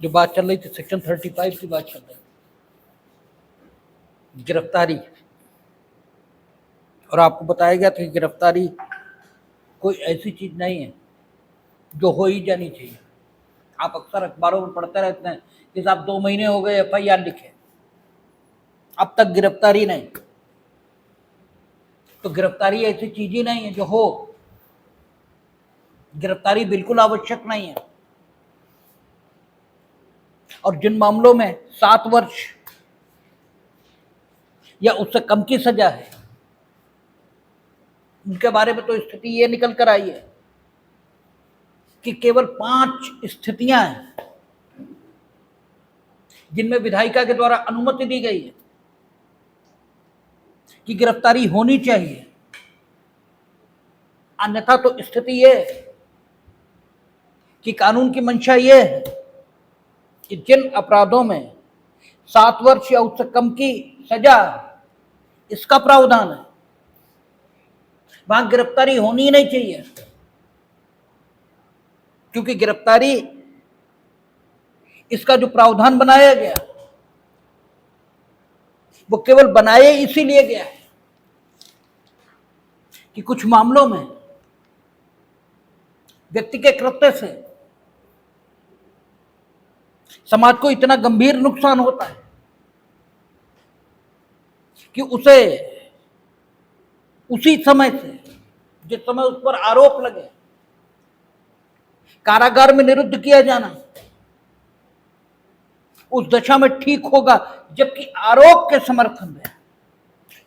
जो बात चल रही थी सेक्शन 35 की बात चल रही थी, गिरफ्तारी। और आपको बताया गया था कि गिरफ्तारी कोई ऐसी चीज नहीं है जो हो ही जानी चाहिए। आप अक्सर अखबारों में पढ़ते रहते हैं कि साहब 2 महीने हो गए FIR लिखे, अब तक गिरफ्तारी नहीं। तो गिरफ्तारी ऐसी चीज ही नहीं है जो हो। गिरफ्तारी बिल्कुल आवश्यक नहीं है। और जिन मामलों में 7 वर्ष या उससे कम की सजा है, उनके बारे में तो स्थिति ये निकल कर आई है कि केवल 5 स्थितियां हैं जिनमें विधायिका के द्वारा अनुमति दी गई है कि गिरफ्तारी होनी चाहिए। अन्यथा तो स्थिति ये है कि कानून की मंशा ये है कि जिन अपराधों में 7 वर्ष या उससे कम की सजा इसका प्रावधान है, वहां गिरफ्तारी होनी ही नहीं चाहिए। क्योंकि गिरफ्तारी इसका जो प्रावधान बनाया गया वो केवल बनाए इसीलिए गया है कि कुछ मामलों में व्यक्ति के कृत्य से समाज को इतना गंभीर नुकसान होता है कि उसे उसी समय से, जिस समय उस पर आरोप लगे, कारागार में निरुद्ध किया जाना उस दशा में ठीक होगा, जबकि आरोप के समर्थन में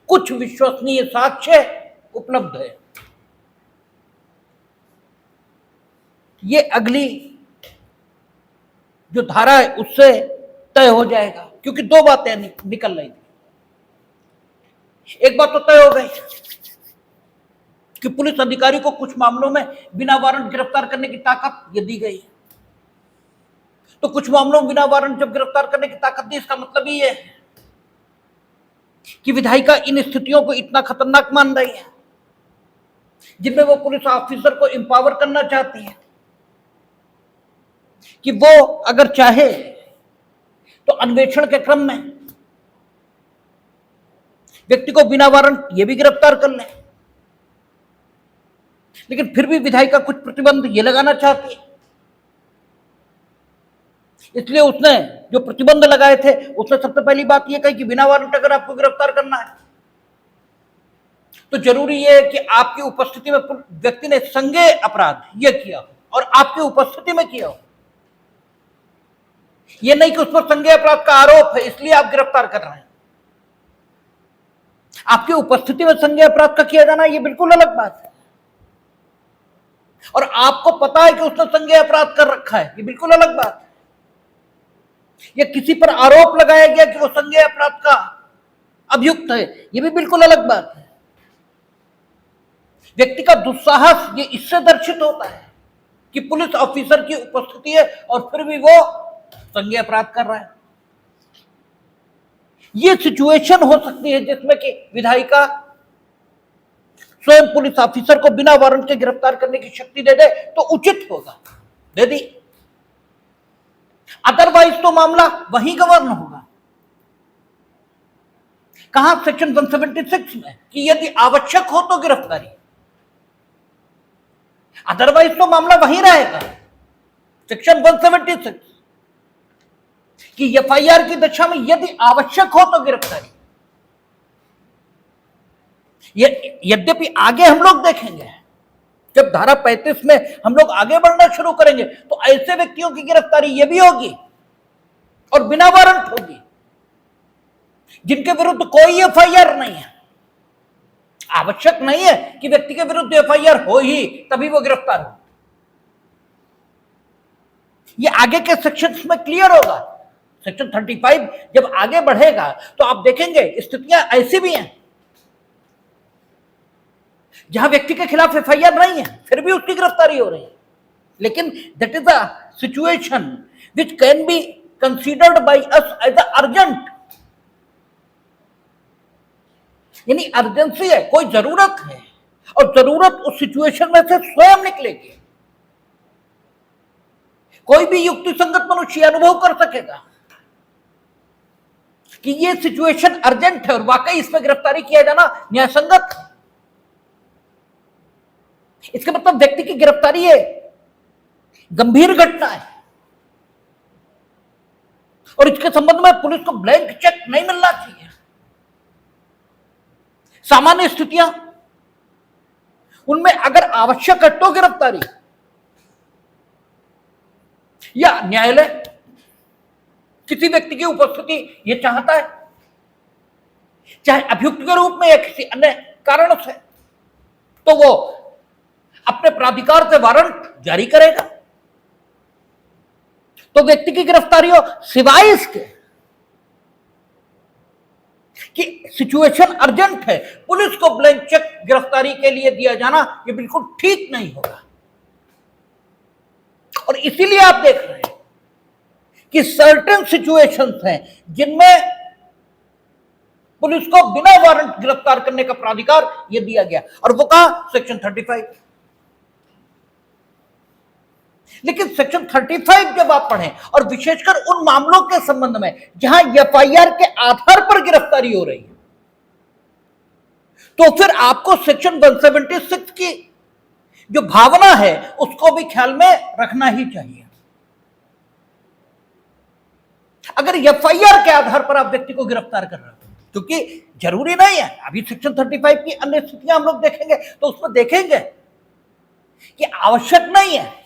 कुछ विश्वसनीय साक्ष्य उपलब्ध है। ये अगली जो धारा है उससे तय हो जाएगा, क्योंकि 2 बातें निकल रही थी। एक बात तो तय हो गई कि पुलिस अधिकारी को कुछ मामलों में बिना वारंट गिरफ्तार करने की ताकत ये दी गई है। तो कुछ मामलों में बिना वारंट जब गिरफ्तार करने की ताकत दी, इसका मतलब ये है कि विधायिका इन स्थितियों को इतना खतरनाक मान रही है जिनमें वो पुलिस ऑफिसर को एम्पावर करना चाहती है कि वो अगर चाहे तो अन्वेषण के क्रम में व्यक्ति को बिना वारंट ये भी गिरफ्तार कर ले। लेकिन फिर भी विधायिका कुछ प्रतिबंध ये लगाना चाहती है, इसलिए उसने जो प्रतिबंध लगाए थे उसने सबसे पहली बात यह कही कि बिना वारंट अगर आपको गिरफ्तार करना है तो जरूरी यह है कि आपकी उपस्थिति में व्यक्ति ने संज्ञेय अपराध यह किया हो और आपकी उपस्थिति में किया हो। यह नहीं कि उस पर संज्ञेय अपराध का आरोप है इसलिए आप गिरफ्तार कर रहे हैं। आपकी उपस्थिति में संज्ञेय अपराध का किया जाना यह बिल्कुल अलग बात है, और आपको पता है कि उसने संज्ञेय अपराध कर रखा है, यह बिल्कुल अलग बात है। या किसी पर आरोप लगाया गया कि वो संज्ञेय अपराध का अभियुक्त है, यह भी बिल्कुल अलग बात है। व्यक्ति का दुस्साहस ये इससे दर्शित होता है कि पुलिस ऑफिसर की उपस्थिति है और फिर भी वो संज्ञेय अपराध कर रहा है। ये सिचुएशन हो सकती है जिसमें कि विधायिका स्वयं पुलिस ऑफिसर को बिना वारंट के गिरफ्तार करने की शक्ति दे दे तो उचित होगा, दे दी। अदरवाइज तो मामला वही गवर्न होगा। कहां? सेक्शन 176 में कि यदि आवश्यक हो तो गिरफ्तारी, अदरवाइज तो मामला वही रहेगा। सेक्शन 176 कि FIR की दशा में यदि आवश्यक हो तो गिरफ्तारी। यद्यपि आगे हम लोग देखेंगे, जब धारा 35 में हम लोग आगे बढ़ना शुरू करेंगे तो ऐसे व्यक्तियों की गिरफ्तारी ये भी होगी और बिना वारंट होगी जिनके विरुद्ध कोई FIR नहीं है। आवश्यक नहीं है कि व्यक्ति के विरुद्ध FIR हो ही तभी वो गिरफ्तार हो। ये आगे के सेक्शंस में क्लियर होगा। सेक्शन 35 जब आगे बढ़ेगा तो आप देखेंगे स्थितियां ऐसी भी हैं जहां व्यक्ति के खिलाफ FIR नहीं है फिर भी उसकी गिरफ्तारी हो रही है, लेकिन that is a situation which can be considered by us as a urgent. यानी अर्जेंसी है, कोई जरूरत है, और जरूरत उस सिचुएशन में से स्वयं निकलेगी। कोई भी युक्ति संगत मनुष्य अनुभव कर सकेगा कि ये सिचुएशन अर्जेंट है और वाकई इसमें गिरफ्तारी किया जाना न्याय संगत है। इसका मतलब व्यक्ति की गिरफ्तारी है गंभीर घटना है और इसके संबंध में पुलिस को ब्लैंक चेक नहीं मिलना चाहिए। सामान्य स्थितियां उनमें अगर आवश्यक है तो गिरफ्तारी, या न्यायालय किसी व्यक्ति की उपस्थिति यह चाहता है, चाहे अभियुक्त के रूप में या किसी अन्य कारण से, तो वो अपने प्राधिकार से वारंट जारी करेगा। तो व्यक्ति की गिरफ्तारी हो सिवाय इसके कि सिचुएशन अर्जेंट है, पुलिस को ब्लैंक चेक गिरफ्तारी के लिए दिया जाना यह बिल्कुल ठीक नहीं होगा। और इसीलिए आप देख रहे हैं कि सर्टेन सिचुएशंस हैं जिनमें पुलिस को बिना वारंट गिरफ्तार करने का प्राधिकार यह दिया गया, और वो कहा सेक्शन 35। लेकिन सेक्शन 35 जब आप पढ़ें, और विशेषकर उन मामलों के संबंध में जहां एफआईआर के आधार पर गिरफ्तारी हो रही है, तो फिर आपको सेक्शन 176 की जो भावना है उसको भी ख्याल में रखना ही चाहिए। अगर एफआईआर के आधार पर आप व्यक्ति को गिरफ्तार कर रहे हो, क्योंकि जरूरी नहीं है, अभी सेक्शन 35 की अन्य स्थितियां हम लोग देखेंगे तो उसमें देखेंगे कि आवश्यक नहीं है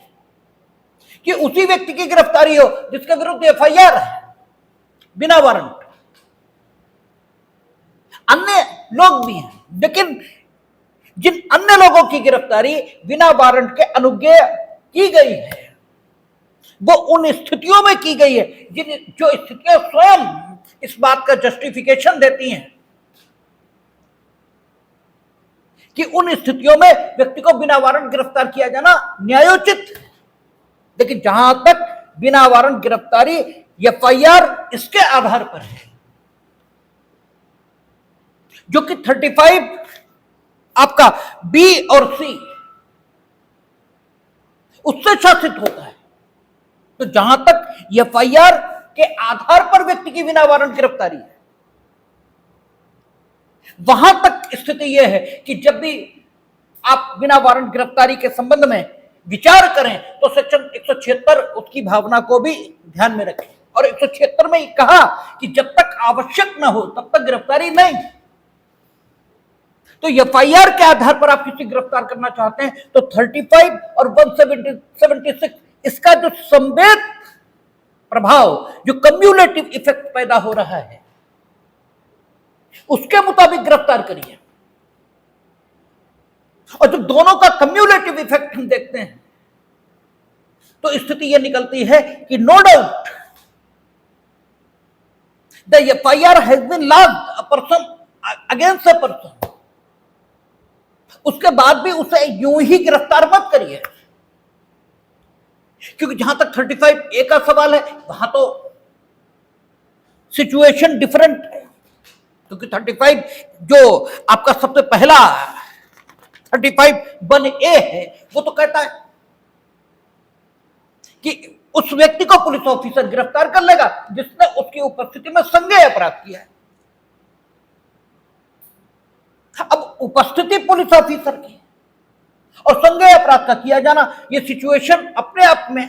कि उसी व्यक्ति की गिरफ्तारी हो जिसके विरुद्ध एफआईआर है बिना वारंट। अन्य लोग भी हैं, लेकिन जिन अन्य लोगों की गिरफ्तारी बिना वारंट के अनुज्ञेय की गई है वो उन स्थितियों में की गई है जो स्थितियां स्वयं इस बात का जस्टिफिकेशन देती हैं कि उन स्थितियों में व्यक्ति को बिना वारंट गिरफ्तार किया जाना न्यायोचित है। लेकिन जहां तक बिना वारंट गिरफ्तारी एफआईआर इसके आधार पर है, जो कि 35 आपका बी और सी उससे शासित होता है, तो जहां तक एफआईआर के आधार पर व्यक्ति की बिना वारंट गिरफ्तारी है, वहां तक स्थिति यह है कि जब भी आप बिना वारंट गिरफ्तारी के संबंध में विचार करें तो सेक्शन 176 उसकी भावना को भी ध्यान में रखें। और 176 में कहा कि जब तक आवश्यक ना हो तब तक गिरफ्तारी नहीं। तो एफआईआर के आधार पर आप किसी गिरफ्तार करना चाहते हैं तो 35 और 176 इसका जो संवेद प्रभाव, जो कम्युलेटिव इफेक्ट पैदा हो रहा है, उसके मुताबिक गिरफ्तार करिए। और जब दोनों का कम्युलेटिव इफेक्ट हम देखते हैं तो स्थिति यह निकलती है कि no doubt the FIR has been launched a person against a person, उसके बाद भी उसे यूं ही गिरफ्तार मत करिए, क्योंकि जहां तक 35A का सवाल है वहां तो सिचुएशन डिफरेंट है। क्योंकि 35 जो आपका सबसे पहला 35(1)A है वो तो कहता है कि उस व्यक्ति को पुलिस ऑफिसर गिरफ्तार कर लेगा जिसने उसकी उपस्थिति में संज्ञेय अपराध किया है। अब उपस्थिति पुलिस ऑफिसर की और संज्ञेय अपराध का किया जाना, यह सिचुएशन अपने आप में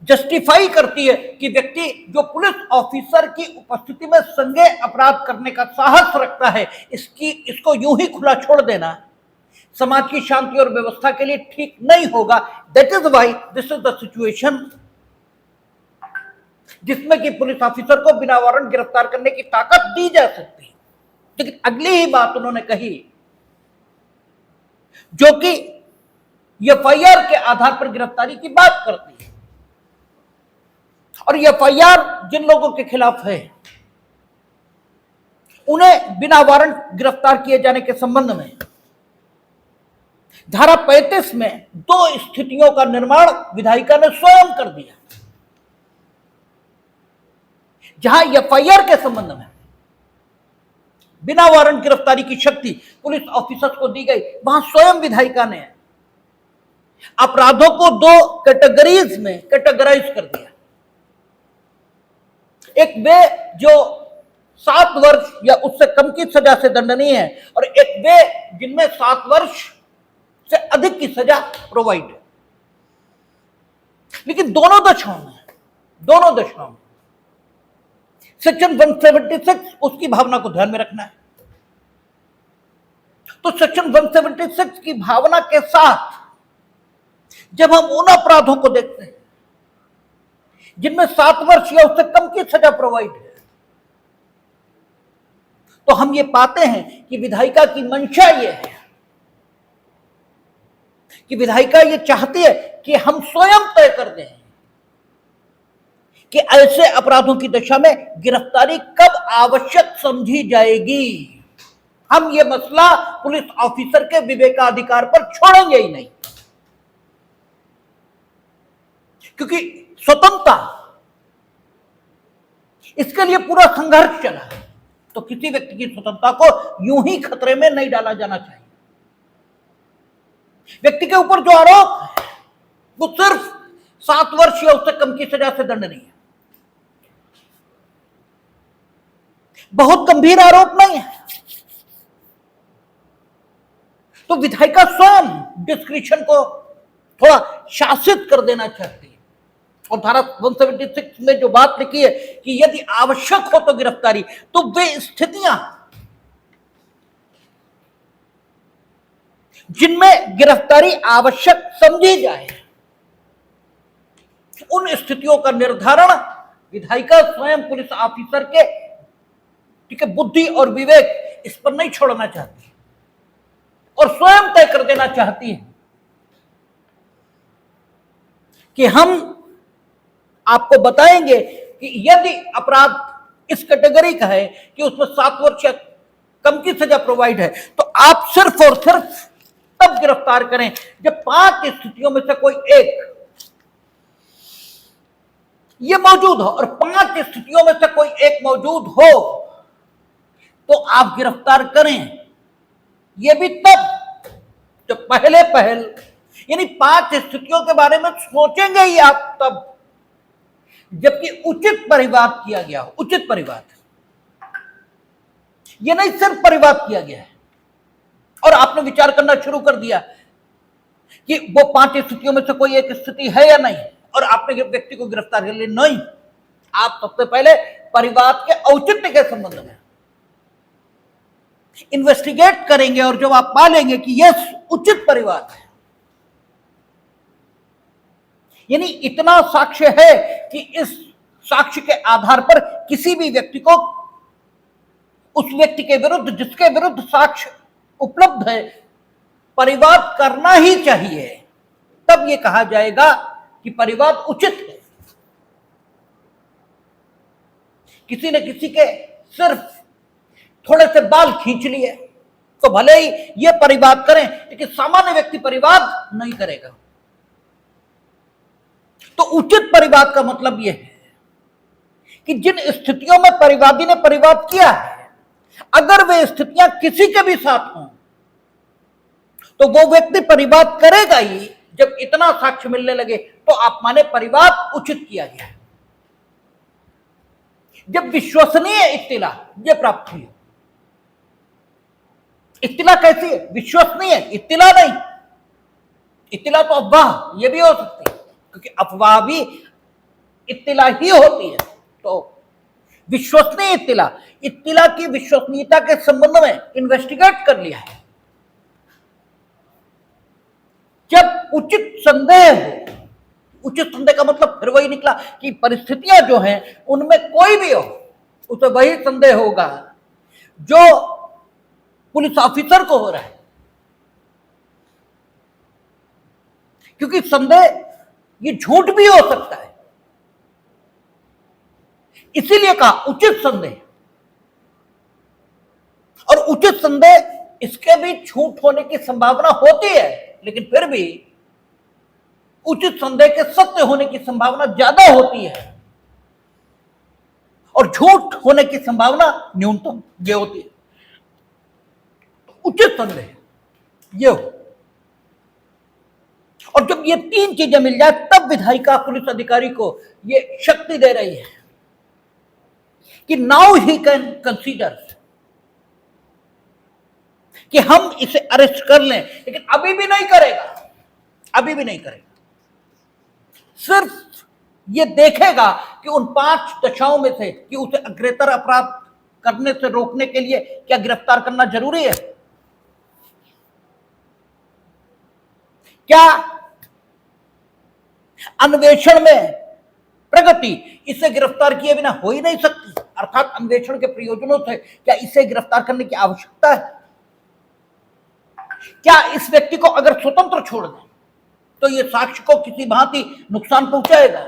जस्टिफाई करती है कि व्यक्ति जो पुलिस ऑफिसर की उपस्थिति में संज्ञेय अपराध करने का साहस रखता है, इसको यूं ही खुला छोड़ देना समाज की शांति और व्यवस्था के लिए ठीक नहीं होगा। That is why this is the situation जिसमें कि पुलिस ऑफिसर को बिना वारंट गिरफ्तार करने की ताकत दी जा सकती है। लेकिन अगली ही बात उन्होंने कही जो कि एफआईआर के आधार पर गिरफ्तारी की बात करती है, और एफआईआर जिन लोगों के खिलाफ है उन्हें बिना वारंट गिरफ्तार किए जाने के संबंध में धारा 35 में 2 स्थितियों का निर्माण विधायिका ने स्वयं कर दिया। जहां एफआईआर के संबंध में बिना वारंट गिरफ्तारी की शक्ति पुलिस ऑफिसर को दी गई, वहां स्वयं विधायिका ने अपराधों को दो कैटेगरीज में कैटेगराइज कर दिया। एक वे जो 7 वर्ष या उससे कम की सजा से दंडनीय है, और एक वे जिनमें 7 वर्ष से अधिक की सजा प्रोवाइड है। लेकिन दोनों दशाओं में सेक्शन 176 उसकी भावना को ध्यान में रखना है। तो सेक्शन 176 की भावना के साथ जब हम उन अपराधों को देखते हैं जिनमें 7 वर्ष या उससे कम की सजा प्रोवाइड है, तो हम ये पाते हैं कि विधायिका की मंशा ये है कि विधायिका ये चाहती है कि हम स्वयं तय कर दें कि ऐसे अपराधों की दशा में गिरफ्तारी कब आवश्यक समझी जाएगी। हम ये मसला पुलिस ऑफिसर के विवेकाधिकार पर छोड़ेंगे ही नहीं, क्योंकि स्वतंत्रता, इसके लिए पूरा संघर्ष चला है। तो किसी व्यक्ति की स्वतंत्रता को यूं ही खतरे में नहीं डाला जाना चाहिए। व्यक्ति के ऊपर जो आरोप है वो सिर्फ 7 वर्ष या उससे कम की सजा से दंडनीय है, बहुत गंभीर आरोप नहीं है। तो विधायिका स्वयं डिस्क्रिप्शन को थोड़ा शासित कर देना चाहती है, और धारा 176 में जो बात लिखी है कि यदि आवश्यक हो तो गिरफ्तारी, तो वे स्थितियां जिनमें गिरफ्तारी आवश्यक समझी जाए, उन स्थितियों का निर्धारण विधायिका स्वयं पुलिस ऑफिसर के बुद्धि और विवेक इस पर नहीं छोड़ना चाहती और स्वयं तय कर देना चाहती है कि हम आपको बताएंगे कि यदि अपराध इस कैटेगरी का है कि उसमें 7 वर्ष या कम की सजा प्रोवाइड है, तो आप सिर्फ और सिर्फ तब गिरफ्तार करें जब 5 स्थितियों में से कोई एक ये मौजूद हो, और 5 स्थितियों में से कोई एक मौजूद हो तो आप गिरफ्तार करें। यह भी तब जब पहल यानी 5 स्थितियों के बारे में सोचेंगे ही आप तब जबकि उचित परिवाद किया गया हो। उचित परिवाद, यह नहीं सिर्फ परिवाद किया गया है और आपने विचार करना शुरू कर दिया कि वो 5 स्थितियों में से कोई एक स्थिति है या नहीं, और आपने व्यक्ति को गिरफ्तार कर लिया। नहीं, आप सबसे पहले परिवाद के औचित्य के संबंध में इन्वेस्टिगेट करेंगे, और जब आप पालेंगे कि यह उचित परिवाद है, यानी इतना साक्ष्य है कि इस साक्ष्य के आधार पर किसी भी व्यक्ति को उस व्यक्ति के विरुद्ध जिसके विरुद्ध साक्ष्य उपलब्ध है परिवाद करना ही चाहिए, तब यह कहा जाएगा कि परिवाद उचित है। किसी ने किसी के सिर्फ थोड़े से बाल खींच लिए तो भले ही यह परिवाद करें, लेकिन सामान्य व्यक्ति परिवाद नहीं करेगा। तो उचित परिवाद का मतलब यह है कि जिन स्थितियों में परिवादी ने परिवाद किया है, अगर वे स्थितियां किसी के भी साथ हों तो वो व्यक्ति परिवाद करेगा ही। जब इतना साक्ष्य मिलने लगे तो आप माने परिवाद उचित किया गया है। जब विश्वसनीय इत्तिला ये प्राप्त हुई, इत्तिला कैसी है? विश्वसनीय इत्तिला नहीं। इत्तिला तो अफवाह ये भी हो सकती है, क्योंकि अफवाह भी इत्तिला ही होती है। तो विश्वसनीय इत्तिला, इत्तिला की विश्वसनीयता के संबंध में इन्वेस्टिगेट कर लिया है। जब उचित संदेह हो, उचित संदेह का मतलब फिर वही निकला कि परिस्थितियां जो हैं उनमें कोई भी हो उसे वही संदेह होगा जो पुलिस ऑफिसर को हो रहा है, क्योंकि संदेह ये झूठ भी हो सकता है। इसीलिए कहा उचित संदेह, और उचित संदेह इसके भी झूठ होने की संभावना होती है, लेकिन फिर भी उचित संदेह के सत्य होने की संभावना ज्यादा होती है और झूठ होने की संभावना न्यूनतम ये होती है। उचित संदेह ये हो, और जब ये तीन चीजें मिल जाए तब विधायिका पुलिस अधिकारी को ये शक्ति दे रही है कि नाउ ही कैन कंसीडर कि हम इसे अरेस्ट कर लें, लेकिन अभी भी नहीं करेगा, अभी भी नहीं करेगा। सिर्फ ये देखेगा कि उन 5 दशाओं में से कि उसे अग्रेतर अपराध करने से रोकने के लिए क्या गिरफ्तार करना जरूरी है, क्या अन्वेषण में प्रगति इसे गिरफ्तार किए बिना हो ही नहीं सकती, अर्थात अन्वेषण के प्रयोजनों से क्या इसे गिरफ्तार करने की आवश्यकता है? क्या इस व्यक्ति को अगर स्वतंत्र छोड़ दें तो यह साक्ष्य को किसी भांति नुकसान पहुंचाएगा?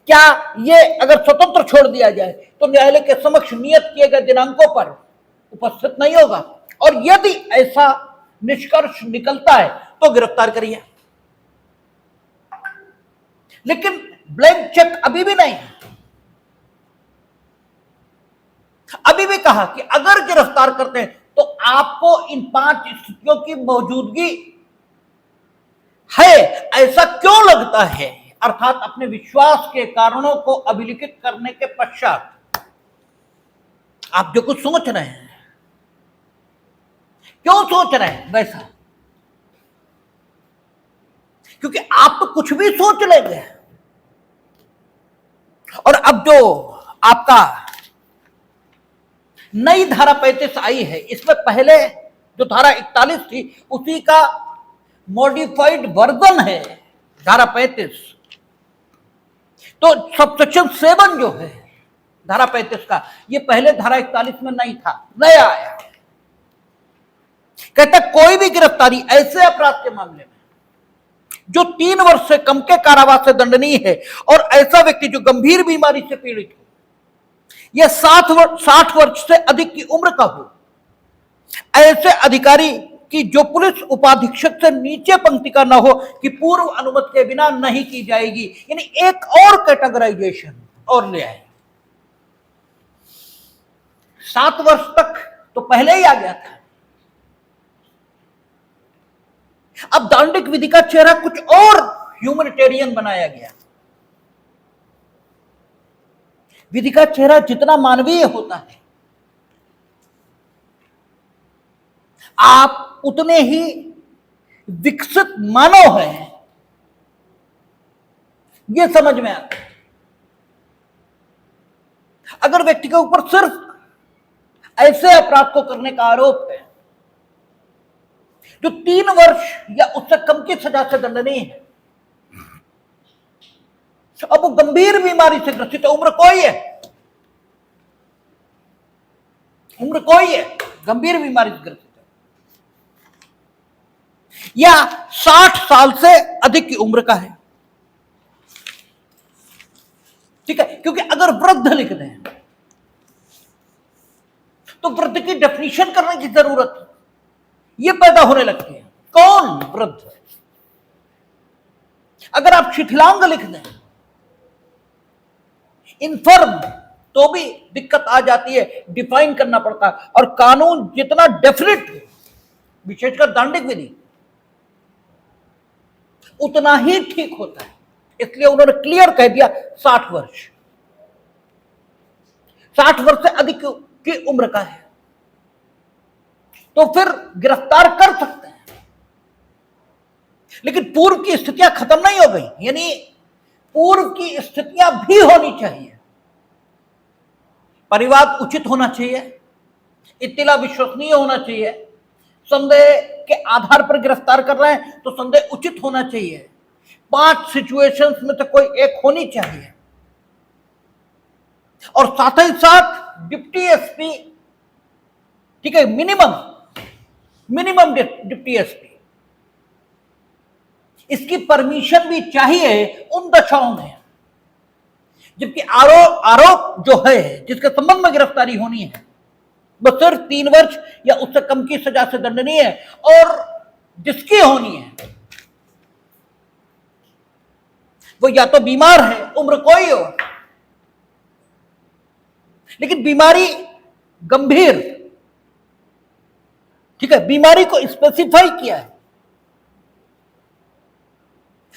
क्या ये अगर स्वतंत्र छोड़ दिया जाए तो न्यायालय के समक्ष नियत किए गए दिनांकों पर उपस्थित नहीं होगा? और यदि ऐसा निष्कर्ष निकलता है तो गिरफ्तार करिए, लेकिन ब्लैंक चेक अभी भी नहीं। अभी भी कहा कि अगर गिरफ्तार करते हैं तो आपको इन 5 स्थितियों की मौजूदगी है ऐसा क्यों लगता है, अर्थात अपने विश्वास के कारणों को अभिलिखित करने के पश्चात आप जो कुछ सोच रहे हैं, क्यों सोच रहे हैं वैसा? क्योंकि आप तो कुछ भी सोच लेंगे। और अब जो आपका नई धारा 35 आई है, इसमें पहले जो धारा 41 थी उसी का मॉडिफाइड वर्जन है धारा 35। तो सबसेक्शन 7 जो है धारा 35 का, ये पहले धारा 41 में नहीं था, नया आया। कहता कोई भी गिरफ्तारी ऐसे अपराध के मामले में जो 3 वर्ष से कम के कारावास से दंडनीय है और ऐसा व्यक्ति जो गंभीर बीमारी से पीड़ित हो, यह 60 वर्ष से अधिक की उम्र का हो, ऐसे अधिकारी की जो पुलिस उपाधीक्षक से नीचे पंक्ति का न हो कि पूर्व अनुमति के बिना नहीं की जाएगी। यानी एक और कैटेगराइजेशन और ले आए। 7 वर्ष तक तो पहले ही आ गया था। अब दांडिक विधि का चेहरा कुछ और ह्यूमैनिटेरियन बनाया गया। विधि का चेहरा जितना मानवीय होता है, आप उतने ही विकसित मानव हैं, यह समझ में आता है। अगर व्यक्ति के ऊपर सिर्फ ऐसे अपराध को करने का आरोप है जो 3 वर्ष या उससे कम की सजा से दंडनीय है, अब वो गंभीर बीमारी से ग्रसित है, उम्र कोई है, उम्र कोई है, गंभीर बीमारी से ग्रसित है, या 60 साल से अधिक की उम्र का है, ठीक है। क्योंकि अगर वृद्ध लिख दें तो वृद्ध की डेफिनेशन करने की जरूरत ये पैदा होने लगती है। कौन वृद्ध? अगर आप शिथिलांग लिख दें, इनफर्म, तो भी दिक्कत आ जाती है, डिफाइन करना पड़ता है। और कानून जितना डेफिनेट हो, विशेषकर दांडिक विधि, उतना ही ठीक होता है। इसलिए उन्होंने क्लियर कह दिया 60 वर्ष, 60 वर्ष से अधिक की उम्र का है तो फिर गिरफ्तार कर सकते हैं। लेकिन पूर्व की स्थितियां खत्म नहीं हो गई, यानी पूर्व की स्थितियां भी होनी चाहिए। परिवाद उचित होना चाहिए, इत्तिला विश्वसनीय होना चाहिए, संदेह के आधार पर गिरफ्तार कर रहे हैं तो संदेह उचित होना चाहिए, 5 सिचुएशंस में से कोई एक होनी चाहिए, और साथ ही साथ डिप्टी एसपी, ठीक है, मिनिमम डिप्टी एसपी, इसकी परमिशन भी चाहिए उन दशाओं में जबकि आरोप जो है जिसके संबंध में गिरफ्तारी होनी है वह सिर्फ 3 वर्ष या उससे कम की सजा से दंडनीय है, और जिसकी होनी है वो या तो बीमार है, उम्र कोई हो, लेकिन बीमारी गंभीर, ठीक है, बीमारी को स्पेसिफाई किया है,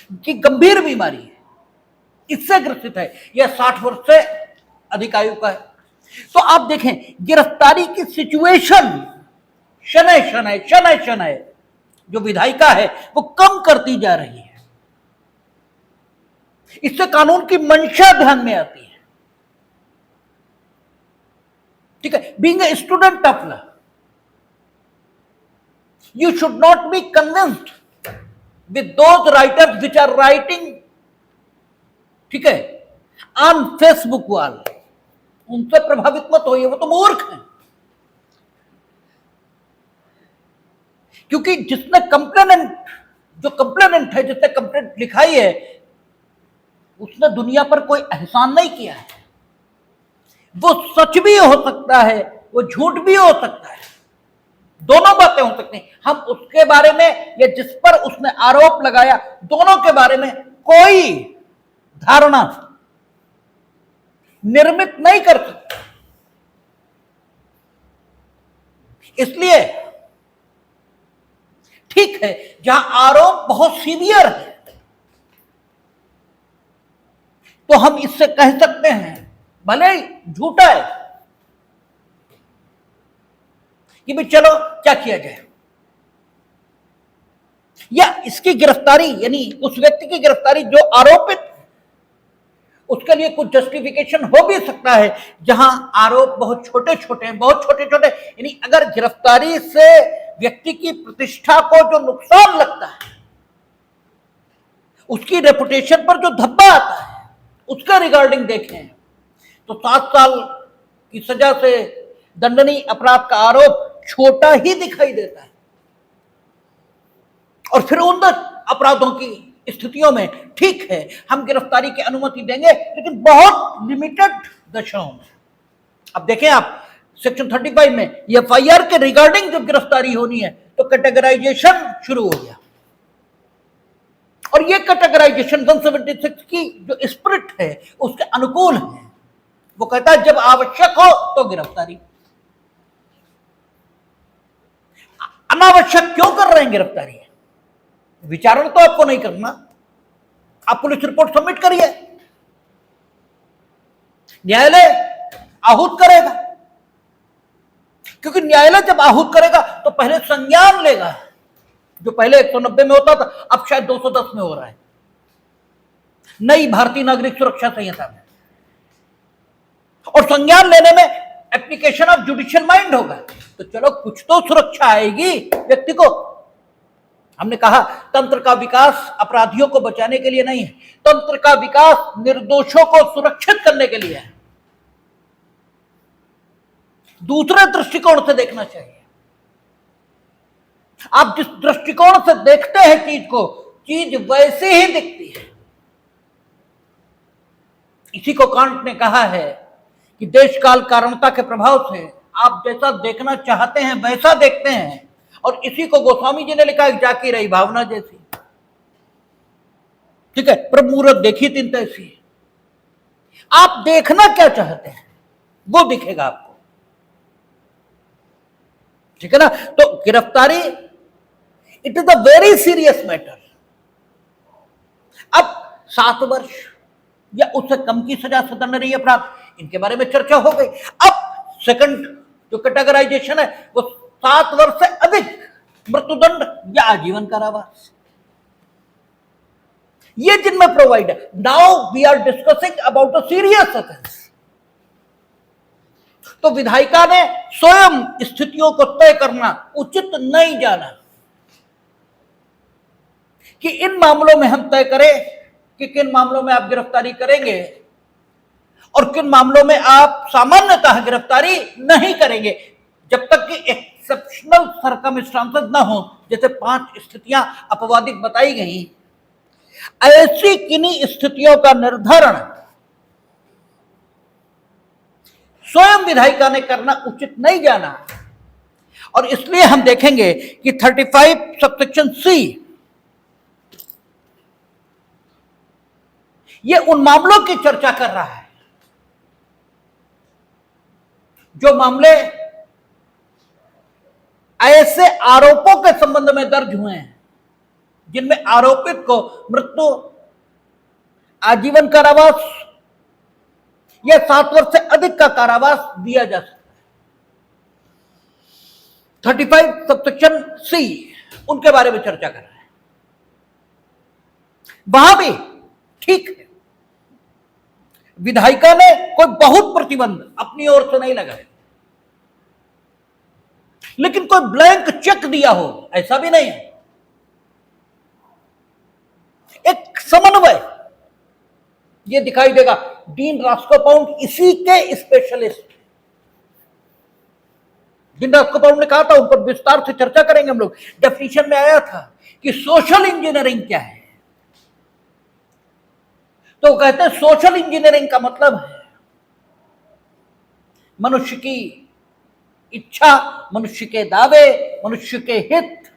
की गंभीर बीमारी है, इससे ग्रसित है, यह 60 वर्ष से अधिक आयु का है। तो आप देखें गिरफ्तारी की सिचुएशन शनै शनै जो विधायिका है वो कम करती जा रही है। इससे कानून की मंशा ध्यान में आती है। ठीक है, being a student of law you should not be convinced with those writers which are writing, ठीक है, on Facebook wall, उनसे प्रभावित मत होइए, वो तो मूर्ख हैं। क्योंकि जिसने कंप्लेनेंट है, जिसने कंप्लेंट लिखाई है, उसने दुनिया पर कोई एहसान नहीं किया है। वो सच भी हो सकता है, वो झूठ भी हो सकता है, दोनों बातें हो सकती हैं। हम उसके बारे में या जिस पर उसने आरोप लगाया, दोनों के बारे में कोई धारणा निर्मित नहीं कर सकते। इसलिए ठीक है, जहां आरोप बहुत सीवियर है तो हम इससे कह सकते हैं, भले ही झूठा है, कि भाई चलो क्या किया जाए, या इसकी गिरफ्तारी यानी उस व्यक्ति की गिरफ्तारी जो आरोपित, उसके लिए कुछ जस्टिफिकेशन हो भी सकता है। जहां आरोप बहुत छोटे छोटे यानी अगर गिरफ्तारी से व्यक्ति की प्रतिष्ठा को जो नुकसान लगता है, उसकी रेपुटेशन पर जो धब्बा आता है, उसका रिगार्डिंग देखें तो 7 साल की सजा से दंडनीय अपराध का आरोप छोटा ही दिखाई देता है। और फिर उन अपराधों की स्थितियों में ठीक है, हम गिरफ्तारी की अनुमति देंगे, लेकिन बहुत लिमिटेड दशाओं में। अब देखें आप सेक्शन 35 में एफआईआर के रिगार्डिंग जब गिरफ्तारी होनी है तो कैटेगराइजेशन शुरू हो गया, और ये कैटेगराइजेशन 176 की जो स्पिरिट है उसके अनुकूल है। वो कहता है जब आवश्यक हो तो गिरफ्तारी। अनावश्यक क्यों कर रहे हैं गिरफ्तारी? विचारण तो आपको नहीं करना, आप पुलिस रिपोर्ट सबमिट करिए, न्यायालय आहूत करेगा। क्योंकि न्यायालय जब आहूत करेगा तो पहले संज्ञान लेगा, जो पहले 190 में होता था अब शायद 210 में हो रहा है, नई भारतीय नागरिक सुरक्षा संहिता में। और संज्ञान लेने में एप्लीकेशन ऑफ जुडिशियल माइंड होगा, तो चलो कुछ तो सुरक्षा आएगी व्यक्ति को। हमने कहा तंत्र का विकास अपराधियों को बचाने के लिए नहीं है, तंत्र का विकास निर्दोषों को सुरक्षित करने के लिए है। दूसरे दृष्टिकोण से देखना चाहिए। आप जिस दृष्टिकोण से देखते हैं चीज को, चीज वैसे ही दिखती है। इसी को कांट ने कहा है कि देश काल कारणता के प्रभाव से आप जैसा देखना चाहते हैं वैसा देखते हैं, और इसी को गोस्वामी जी ने लिखा है, जाकी रही भावना जैसी। ठीक है, प्रभु मुहूर्त देखी तीन तैसी। आप देखना क्या चाहते हैं वो दिखेगा आपको, ठीक है ना। तो गिरफ्तारी it is a very serious matter. अब 7 वर्ष या उससे कम की सजा से दंडनीय अपराध, इनके बारे में चर्चा हो गई। अब सेकंड जो कैटेगराइजेशन है वो 7 वर्ष से अधिक मृत्युदंड या आजीवन कारावास, ये जिनमें प्रोवाइड है। Now we are discussing about a serious offence. तो विधायिका ने स्वयं स्थितियों को तय करना उचित नहीं जाना कि इन मामलों में हम तय करें कि किन मामलों में आप गिरफ्तारी करेंगे और किन मामलों में आप सामान्यतः गिरफ्तारी नहीं करेंगे, जब तक कि एक्सेप्शनल सर्कमस्टांसेस ना हो। जैसे 5 स्थितियां अपवादिक बताई गई, ऐसी किन्हीं स्थितियों का निर्धारण स्वयं विधायिका ने करना उचित नहीं जाना। और इसलिए हम देखेंगे कि 35 सबसेक्शन सी ये उन मामलों की चर्चा कर रहा है जो मामले ऐसे आरोपों के संबंध में दर्ज हुए हैं जिनमें आरोपित को मृत्यु, आजीवन कारावास या 7 वर्ष से अधिक का कारावास दिया जा सकता है। 35 सबसेक्शन सी उनके बारे में चर्चा कर रहा है। वहां भी ठीक है, विधायिका ने कोई बहुत प्रतिबंध अपनी ओर से नहीं लगाया, लेकिन कोई ब्लैंक चेक दिया हो ऐसा भी नहीं है। एक समन्वय ये दिखाई देगा। डीन रास्को पाउंड इसी के स्पेशलिस्ट, डीन रास्को पाउंड ने कहा था, उन पर विस्तार से चर्चा करेंगे हम लोग। डेफिनेशन में आया था कि सोशल इंजीनियरिंग क्या है, तो कहते हैं सोशल इंजीनियरिंग का मतलब है मनुष्य की इच्छा, मनुष्य के दावे, मनुष्य के हित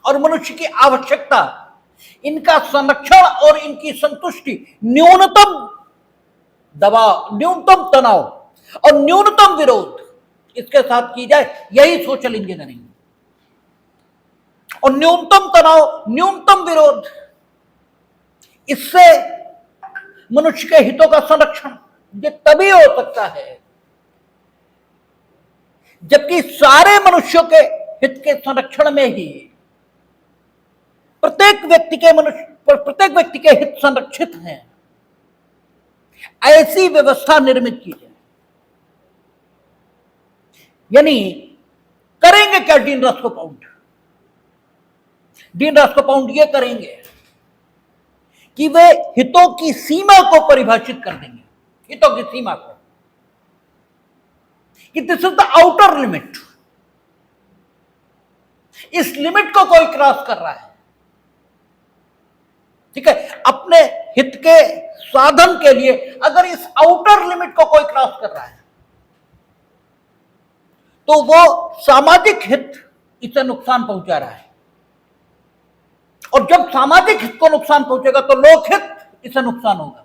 और मनुष्य की आवश्यकता, इनका संरक्षण और इनकी संतुष्टि, न्यूनतम दबाव, न्यूनतम तनाव और न्यूनतम विरोध इसके साथ की जाए, यही सोशल इंजीनियरिंग। और न्यूनतम तनाव, न्यूनतम विरोध, इससे मनुष्य के हितों का संरक्षण ये तभी हो सकता है जबकि सारे मनुष्यों के हित के संरक्षण में ही प्रत्येक व्यक्ति के हित संरक्षित हैं, ऐसी व्यवस्था निर्मित की जाए। यानी करेंगे क्या dean Roscoe pound? Dean Roscoe pound ये करेंगे कि वे हितों की सीमा को परिभाषित कर देंगे, हितों की सीमा को, कि this is the outer limit. इस लिमिट को कोई क्रॉस कर रहा है, ठीक है, अपने हित के साधन के लिए अगर इस आउटर लिमिट को कोई क्रॉस कर रहा है तो वो सामाजिक हित इसे नुकसान पहुंचा रहा है, और जब सामाजिक हित को नुकसान पहुंचेगा तो लोकहित इसे नुकसान होगा।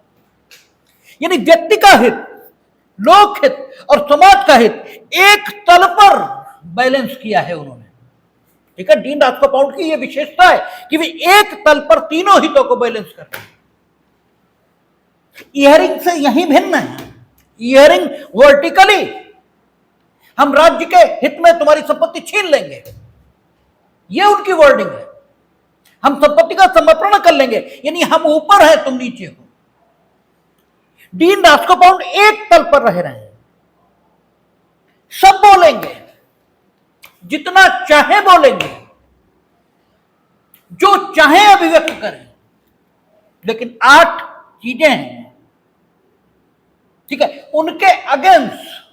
यानी व्यक्ति का हित, लोकहित और समाज का हित एक तल पर बैलेंस किया है उन्होंने, ठीक है। डीन रास्को पाउंड की यह विशेषता है कि वे एक तल पर तीनों हितों को बैलेंस करते हैं। ईयरिंग से यही भिन्न है। ईयरिंग वर्टिकली, हम राज्य के हित में तुम्हारी संपत्ति छीन लेंगे, यह उनकी वर्डिंग है। हम संपत्ति का समर्पण कर लेंगे, यानी हम ऊपर हैं, तुम नीचे हो। डीन रास्को पाउंड एक तल पर रह रहे हैं, सब बोलेंगे, जितना चाहे बोलेंगे, जो चाहे अभिव्यक्त करें, लेकिन 8 चीजें हैं, ठीक है, उनके अगेंस्ट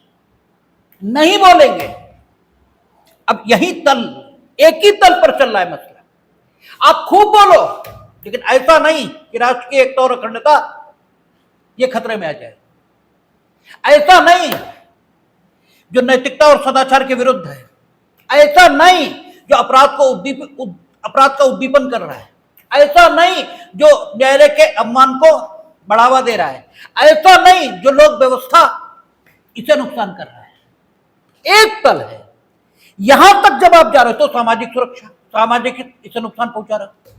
नहीं बोलेंगे। अब यही तल, एक ही तल पर चल रहा है मसला। आप खूब बोलो, लेकिन ऐसा नहीं कि राष्ट्र की एकता और अखंडता ये खतरे में आ जाए। ऐसा नहीं जो नैतिकता और सदाचार के विरुद्ध है। ऐसा नहीं जो अपराध का उद्दीपन कर रहा है। ऐसा नहीं जो न्यायालय के अपमान को बढ़ावा दे रहा है। ऐसा नहीं जो लोक व्यवस्था इसे नुकसान कर रहा है। एक तल है। यहां तक जब आप जा रहे हो तो सामाजिक सुरक्षा, सामाजिक हित इसे नुकसान पहुंचा रहा है,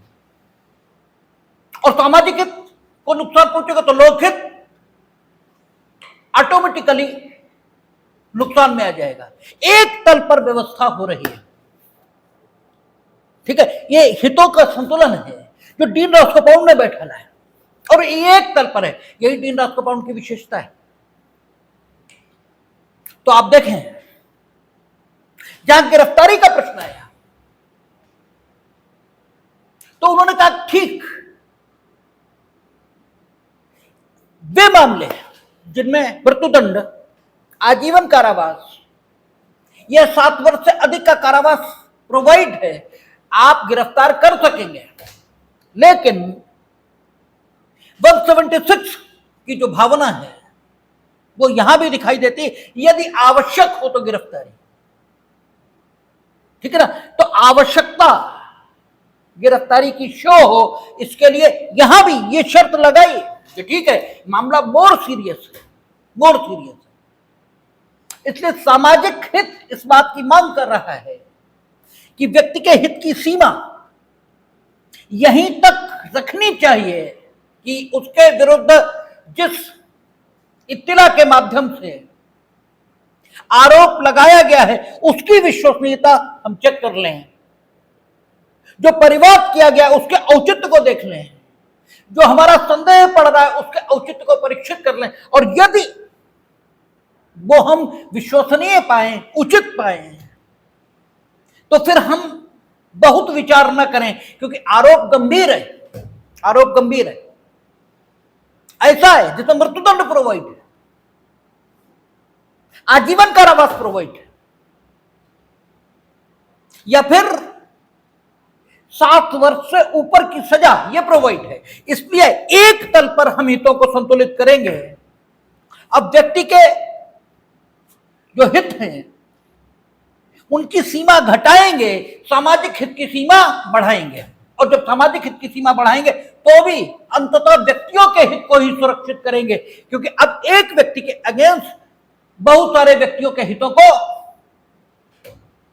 और सामाजिक हित को नुकसान पहुंचेगा तो लोकहित ऑटोमेटिकली नुकसान में आ जाएगा। एक तल पर व्यवस्था हो रही है, ठीक है। ये हितों का संतुलन है जो डीन रास्को पाउंड ने बैठा है, और एक तल पर है। यही डीन रास्को पाउंड की विशेषता है। तो आप देखें, जहां गिरफ्तारी का प्रश्न आया तो उन्होंने कहा ठीक, वे मामले जिनमें मृत्युदंड, आजीवन कारावास या 7 वर्ष से अधिक का कारावास प्रोवाइड है, आप गिरफ्तार कर सकेंगे। लेकिन 176 की जो भावना है वो यहां भी दिखाई देती है, यदि आवश्यक हो तो गिरफ्तारी, ठीक है ना। तो आवश्यकता गिरफ्तारी की शो हो, इसके लिए यहां भी ये शर्त लगाई कि ठीक है, मामला मोर सीरियस है, मोर सीरियस है। इसलिए सामाजिक हित इस बात की मांग कर रहा है कि व्यक्ति के हित की सीमा यहीं तक रखनी चाहिए कि उसके विरुद्ध जिस इत्तिला के माध्यम से आरोप लगाया गया है उसकी विश्वसनीयता हम चेक कर लें, जो परिवाद किया गया उसके औचित्य को देख लें, जो हमारा संदेह पड़ रहा है उसके औचित्य को परीक्षित कर लें, और यदि वो हम विश्वसनीय पाए, उचित पाए, तो फिर हम बहुत विचार न करें, क्योंकि आरोप गंभीर है, आरोप गंभीर है। ऐसा है जिसमें मृत्युदंड प्रोवाइड है, आजीवन कारावास प्रोवाइड है, या फिर 7 वर्ष से ऊपर की सजा यह प्रोवाइड है। इसलिए एक तल पर हम हितों को संतुलित करेंगे। अब व्यक्ति के जो हित हैं उनकी सीमा घटाएंगे, सामाजिक हित की सीमा बढ़ाएंगे, और जब सामाजिक हित की सीमा बढ़ाएंगे तो भी अंततः व्यक्तियों के हित को ही सुरक्षित करेंगे, क्योंकि अब एक व्यक्ति के अगेंस्ट बहुत सारे व्यक्तियों के हितों को,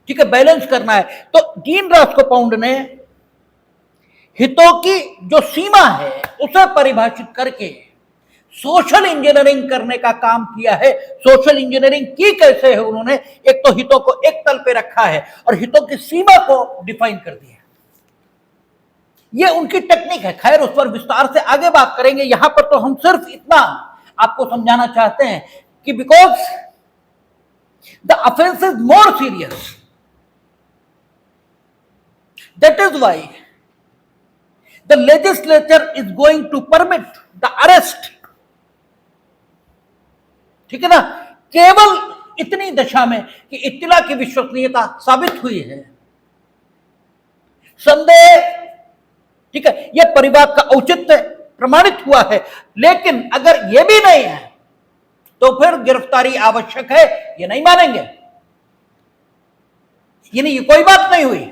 ठीक है, बैलेंस करना है। तो जीन रास्कोपाउंड ने हितों की जो सीमा है उसे परिभाषित करके सोशल इंजीनियरिंग करने का काम किया है। सोशल इंजीनियरिंग की कैसे है? उन्होंने एक तो हितों को एक तल पे रखा है और हितों की सीमा को डिफाइन कर दिया। ये उनकी टेक्निक है। खैर, उस पर विस्तार से आगे बात करेंगे। यहां पर तो हम सिर्फ इतना आपको समझाना चाहते हैं कि because the offence is more serious, that is why the legislature is going to permit the arrest. ठीक है ना? केवल इतनी दशा में कि इत्तिला की विश्वसनीयता साबित हुई है, संदेह, ठीक है, यह परिवाद का औचित्य प्रमाणित हुआ है। लेकिन अगर यह भी नहीं है तो फिर गिरफ्तारी आवश्यक है, ये नहीं मानेंगे। यानी ये कोई बात नहीं हुई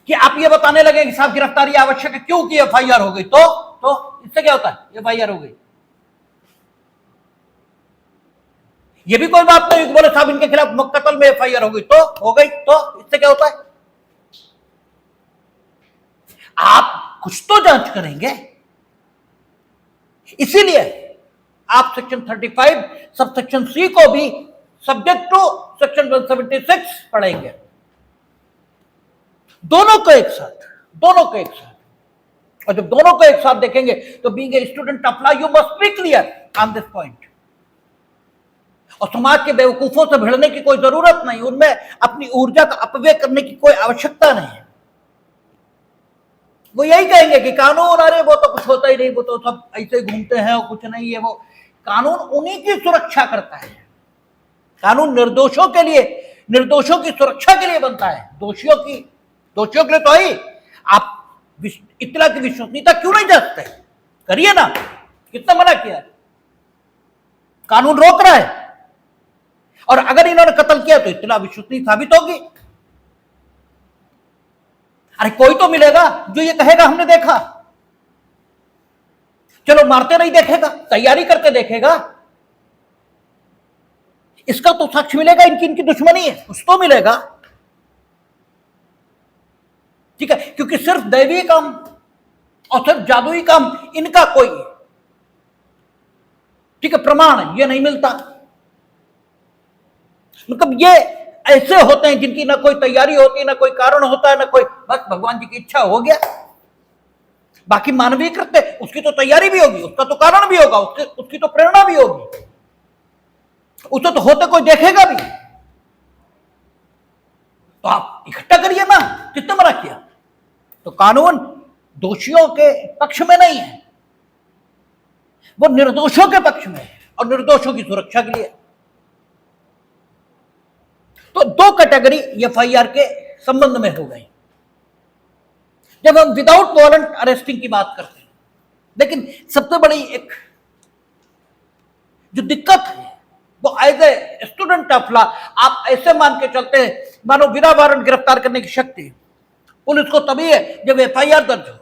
कि आप ये बताने लगे कि साहब गिरफ्तारी आवश्यक है क्योंकि एफआईआर हो गई, तो इससे क्या होता है? एफआईआर हो गई, ये भी कोई बात नहीं। बोले साहब इनके खिलाफ मुकदमे में एफआईआर हो गई, तो हो गई, तो इससे क्या होता है? आप कुछ तो जांच करेंगे। इसीलिए आप सेक्शन 35 सब सेक्शन सी को भी सब्जेक्ट टू सेक्शन 176 पढ़ेंगे। दोनों को एक साथ, दोनों को एक साथ। और जब दोनों को एक साथ देखेंगे तो being a student of law you must be clear on this point. और समाज के बेवकूफों से भिड़ने की कोई जरूरत नहीं, उनमें अपनी ऊर्जा का अपव्यय करने की कोई आवश्यकता नहीं है। वो यही कहेंगे कि कानून, अरे वो तो कुछ होता ही नहीं, वो तो सब ऐसे घूमते हैं और कुछ नहीं है। वो कानून उन्हीं की सुरक्षा करता है। कानून निर्दोषों के लिए, निर्दोषों की सुरक्षा के लिए बनता है। दोषियों के लिए तो ही। आप इत्तिला की विश्वसनीयता क्यों नहीं जांचते? करिए ना, कितना मना किया, कानून रोक रहा है। और अगर इन्होंने कत्ल किया तो इत्तिला विश्वसनीय साबित होगी। अरे कोई तो मिलेगा जो ये कहेगा हमने देखा। चलो मारते नहीं देखेगा, तैयारी करके देखेगा, इसका तो साक्ष्य मिलेगा, इनकी दुश्मनी है, कुछ तो मिलेगा। ठीक है, क्योंकि सिर्फ दैवी काम और सिर्फ जादुई काम इनका कोई, ठीक है, प्रमाण ये नहीं मिलता। मतलब ये ऐसे होते हैं जिनकी ना कोई तैयारी होती है, ना कोई कारण होता है, ना कोई, बस भगवान जी की इच्छा हो गया। बाकी मानवीय कृत्य, उसकी तो तैयारी भी होगी, उसका तो कारण भी होगा, उसकी तो प्रेरणा भी होगी, उसे तो होते कोई देखेगा भी। तो आप इकट्ठा करिए ना, कितना मना किया। तो कानून दोषियों के पक्ष में नहीं है, वो निर्दोषों के पक्ष में है और निर्दोषों की सुरक्षा के लिए। तो दो कैटेगरी एफआईआर के संबंध में हो गई जब हम विदाउट वारंट अरेस्टिंग की बात करते हैं। लेकिन सबसे बड़ी एक जो दिक्कत है वो as a student of law आप ऐसे मान के चलते हैं मानो बिना वारंट गिरफ्तार करने की शक्ति पुलिस को तभी है जब एफआईआर दर्ज हो।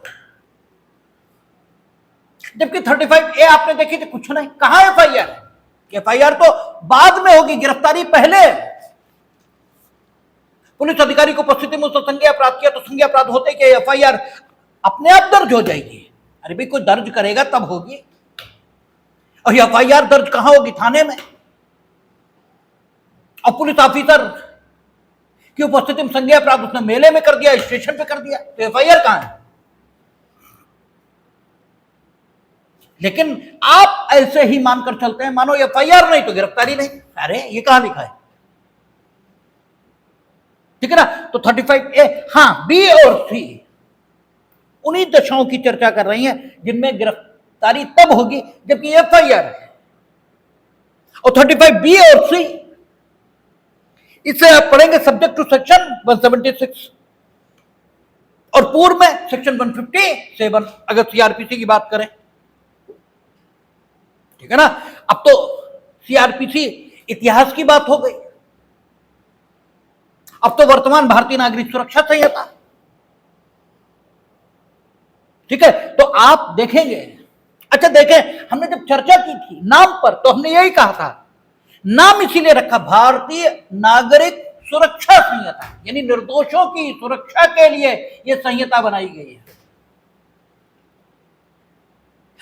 जबकि 35A आपने देखी थी, कुछ नहीं, कहां एफआईआर है? एफआईआर तो बाद में होगी, गिरफ्तारी पहले है। पुलिस अधिकारी को उपस्थिति में उसने संज्ञेय अपराध किया तो संज्ञेय अपराध होते कि एफआईआर अपने आप दर्ज हो जाएगी। अरे भाई कोई दर्ज करेगा तब होगी, और एफआईआर दर्ज कहां होगी? थाने में। और पुलिस ऑफिसर की उपस्थिति में संज्ञेय अपराध उसने मेले में कर दिया, स्टेशन पे कर दिया, तो एफआईआर कहां है? लेकिन आप ऐसे ही मानकर चलते हैं मानो एफआईआर नहीं तो गिरफ्तारी नहीं। अरे ये कहां लिखा है? ठीक है ना। तो 35A, हां, बी और सी उन्हीं दशाओं की चर्चा कर रही हैं जिनमें गिरफ्तारी तब होगी जबकि एफआईआर है। और 35B और सी, इसे आप पढ़ेंगे सब्जेक्ट टू सेक्शन 176 और पूर्व में सेक्शन 157 अगर सीआरपीसी की बात करें। ठीक है ना। अब तो सीआरपीसी इतिहास की बात हो गई, अब तो वर्तमान भारतीय नागरिक सुरक्षा संहिता। ठीक है। तो आप देखेंगे, अच्छा देखें, हमने जब चर्चा की थी नाम पर तो हमने यही कहा था, नाम इसीलिए रखा भारतीय नागरिक सुरक्षा संहिता, यानी निर्दोषों की सुरक्षा के लिए यह संहिता बनाई गई है,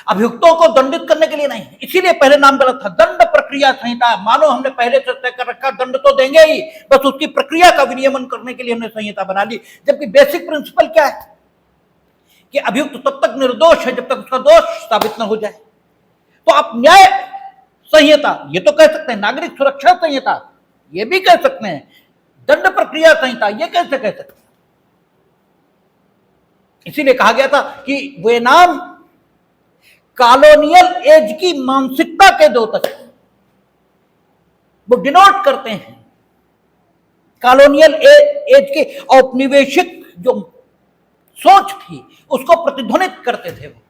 अभियुक्तों को दंडित करने के लिए नहीं। इसीलिए पहले नाम गलत था, दंड प्रक्रिया संहिता। मानो हमने पहले से तय कर रखा, दंड तो देंगे ही, बस उसकी प्रक्रिया का विनियमन करने के लिए हमने संहिता बना ली। जबकि बेसिक प्रिंसिपल क्या है कि अभियुक्त तब तक निर्दोष है जब तक उसका दोष साबित न हो जाए। तो आप न्याय संहिता ये तो कह सकते हैं, नागरिक सुरक्षा संहिता ये भी कह सकते हैं, दंड प्रक्रिया संहिता ये कैसे कह सकते हैं? इसीलिए कहा गया था कि वे नाम कॉलोनियल एज की मानसिकता के द्योतक, वो डिनोट करते हैं कॉलोनियल एज के औपनिवेशिक जो सोच थी उसको प्रतिध्वनित करते थे। वो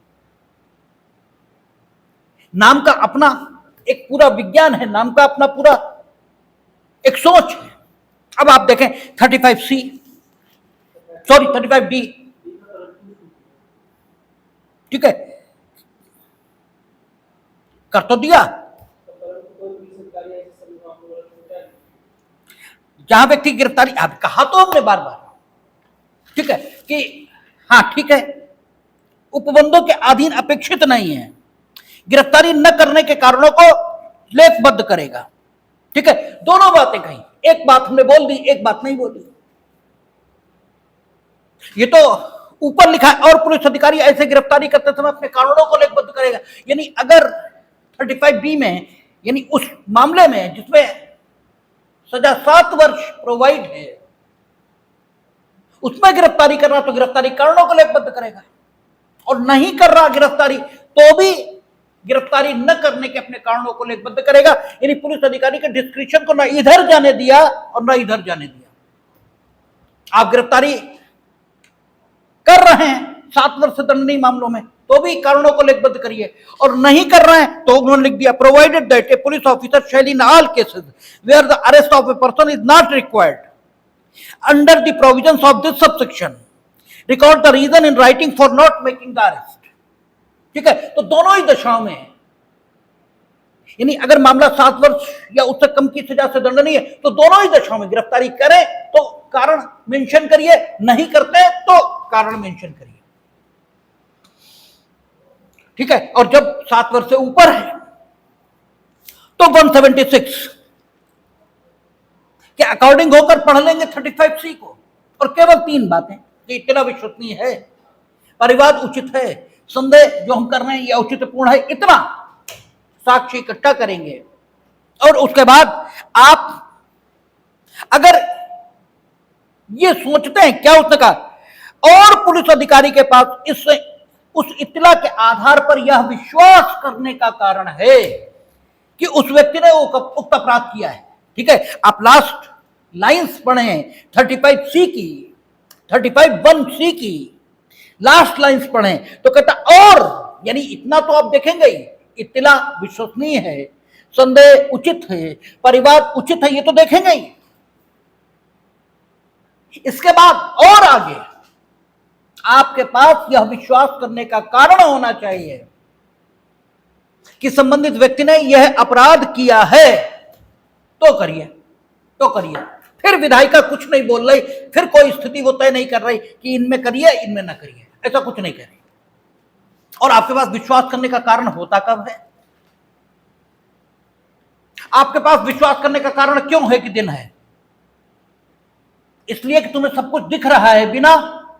नाम का अपना एक पूरा विज्ञान है, नाम का अपना पूरा एक सोच है। अब आप देखें 35C, सॉरी 35B, ठीक है, कर तो दिया। जहां व्यक्ति गिरफ्तारी, आप कहा तो हमने बार बार, ठीक है, कि हाँ ठीक है, उपबंधों के अधीन अपेक्षित नहीं है, गिरफ्तारी न करने के कारणों को लेखबद्ध करेगा। ठीक है, दोनों बातें कही, एक बात हमने बोल दी, एक बात नहीं बोली। ये तो ऊपर लिखा है, और पुलिस अधिकारी ऐसे गिरफ्तारी करते समय अपने कारणों को लेखबद्ध करेगा। यानी अगर 35B में, यानी उस मामले में जिसमें सजा 7 वर्ष प्रोवाइड है, उसमें गिरफ्तारी कर रहा तो गिरफ्तारी कारणों को लेखबद्ध करेगा, और नहीं कर रहा गिरफ्तारी तो भी गिरफ्तारी न करने के अपने कारणों को लेखबद्ध करेगा। यानी पुलिस अधिकारी के डिस्क्रिप्शन को ना इधर जाने दिया और ना इधर जाने दिया। आप गिरफ्तारी कर रहे हैं 7 वर्ष से दंडनीय मामलों में तो भी कारणों को लेखबद्ध करिए, और नहीं कर रहे हैं तो उन्होंने लिख दिया provided that a police officer shall in all cases where the arrest of a person is not required under the provisions of this subsection record the reason in writing for not making the arrest. ठीक है, तो दोनों ही दशाओं में, यानी अगर मामला 7 वर्ष या उससे कम की सजा से दंडनीय है तो दोनों ही दशाओं में गिरफ्तारी करें तो कारण मेंशन करिए, नहीं करते तो कारण मेंशन करिए। ठीक है, और जब 7 वर्ष से ऊपर है तो 176 के अकॉर्डिंग होकर पढ़ लेंगे 35C को, और केवल 3 बातें कि इतना विश्वसनीय है, परिवाद उचित है, संदेह जो हम कर रहे हैं यह औचित्यपूर्ण है, इतना साक्ष्य इकट्ठा करेंगे। और उसके बाद आप अगर ये सोचते हैं, क्या उसने कहा, और पुलिस अधिकारी के पास इससे उस इत्तला के आधार पर यह विश्वास करने का कारण है कि उस व्यक्ति ने उक्त अपराध किया है। ठीक है, आप लास्ट लाइंस पढ़ें 35C की, 35(1)C की लास्ट लाइंस पढ़ें तो कहता और, यानी इतना तो आप देखेंगे ही, इत्तला विश्वसनीय है, संदेह उचित है, परिवाद उचित है, ये तो देखेंगे ही। इसके बाद और आगे आपके पास यह विश्वास करने का कारण होना चाहिए कि संबंधित व्यक्ति ने यह अपराध किया है, तो करिए, तो करिए। फिर विधायिका कुछ नहीं बोल रही, फिर कोई स्थिति वो तय नहीं कर रही कि इनमें करिए इनमें ना करिए, ऐसा कुछ नहीं कर रही। और आपके पास विश्वास करने का कारण होता कब है? आपके पास विश्वास करने का कारण क्यों है कि दिन है? इसलिए कि तुम्हें सब कुछ दिख रहा है बिना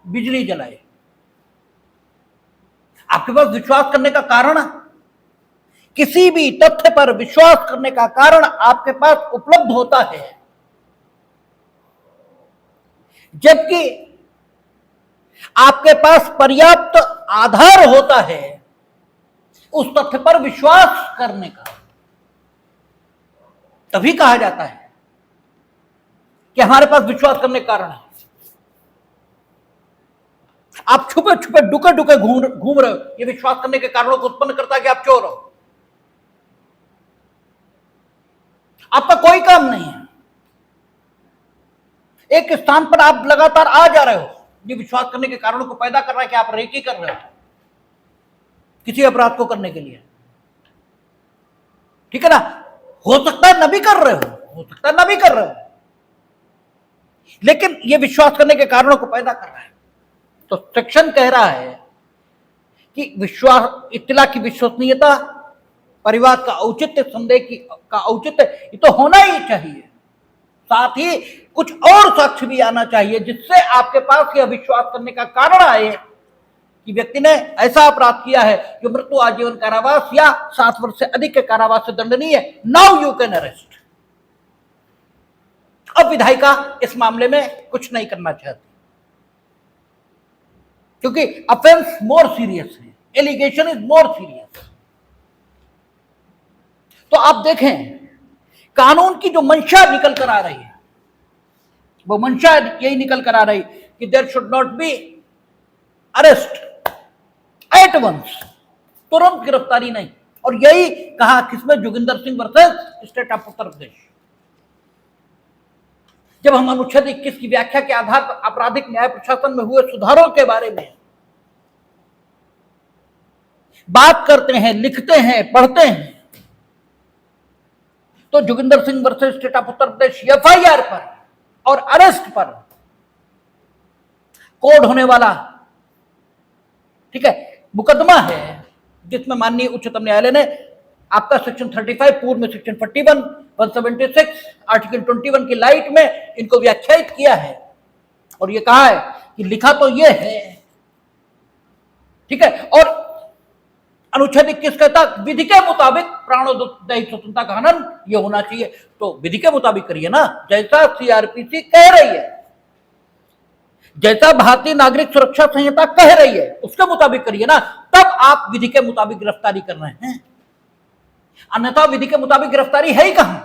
बिजली जलाए। आपके पास विश्वास करने का कारण, किसी भी तथ्य पर विश्वास करने का कारण आपके पास उपलब्ध होता है जबकि आपके पास पर्याप्त आधार होता है उस तथ्य पर विश्वास करने का। तभी कहा जाता है कि हमारे पास विश्वास करने का कारण है। आप छुपे छुपे डुके डुके घूम रहे हो, ये विश्वास करने के कारणों को उत्पन्न करता है कि आप चोर हो। आपका कोई काम नहीं है, एक स्थान पर आप लगातार आ जा रहे हो, ये विश्वास करने के कारणों को पैदा कर रहा है कि आप रेकी कर रहे हो किसी अपराध को करने के लिए। ठीक है ना? हो सकता है न भी कर रहे हो सकता है न भी कर रहे हो, लेकिन ये विश्वास करने के कारणों को पैदा कर रहा है। तो सेक्शन कह रहा है कि विश्वास, इत्तला की विश्वसनीयता, परिवार का औचित्य, संदेह का औचित्य, ये तो होना ही चाहिए। साथ ही कुछ और साक्ष्य भी आना चाहिए जिससे आपके पास यह विश्वास करने का कारण आए कि व्यक्ति ने ऐसा अपराध किया है जो मृत्यु, आजीवन कारावास या 7 वर्ष से अधिक के कारावास से दंडनीय है। Now you can arrest. अब विधायिका इस मामले में कुछ नहीं करना चाहती क्योंकि ऑफेंस मोर सीरियस है, एलिगेशन इज मोर सीरियस। तो आप देखें, कानून की जो मंशा निकल कर आ रही है वो मंशा यही निकल कर आ रही कि there should not be arrest at once, तुरंत गिरफ्तारी नहीं। और यही कहा किसमें? Joginder Singh versus state of Uttar Pradesh. जब हम अनुच्छेद 21 की व्याख्या के आधार पर आपराधिक न्याय प्रशासन में हुए सुधारों के बारे में बात करते हैं, लिखते हैं, पढ़ते हैं, तो Joginder Singh versus state of Uttar Pradesh FIR पर और अरेस्ट पर कोड होने वाला, ठीक है, मुकदमा है जिसमें माननीय उच्चतम न्यायालय ने आपका सेक्शन 35 पूर्व में सेक्शन 41, 176, आर्टिकल 21 की लाइट में इनको व्याख्यायित किया है और ये कहा है कि लिखा तो ये है, ठीक है। और अनुच्छेद 21 कहता विधि के मुताबिक प्राणोदयी स्वतंत्रता का हनन ये होना चाहिए, तो विधि के मुताबिक करिए ना, जैसा सीआरपीसी कह रही है, जैसा भारतीय नागरिक सुरक्षा संहिता कह रही है उसके मुताबिक करिए ना, तब आप विधि के मुताबिक गिरफ्तारी कर रहे हैं। अन्यथा विधि के मुताबिक गिरफ्तारी है ही कहां,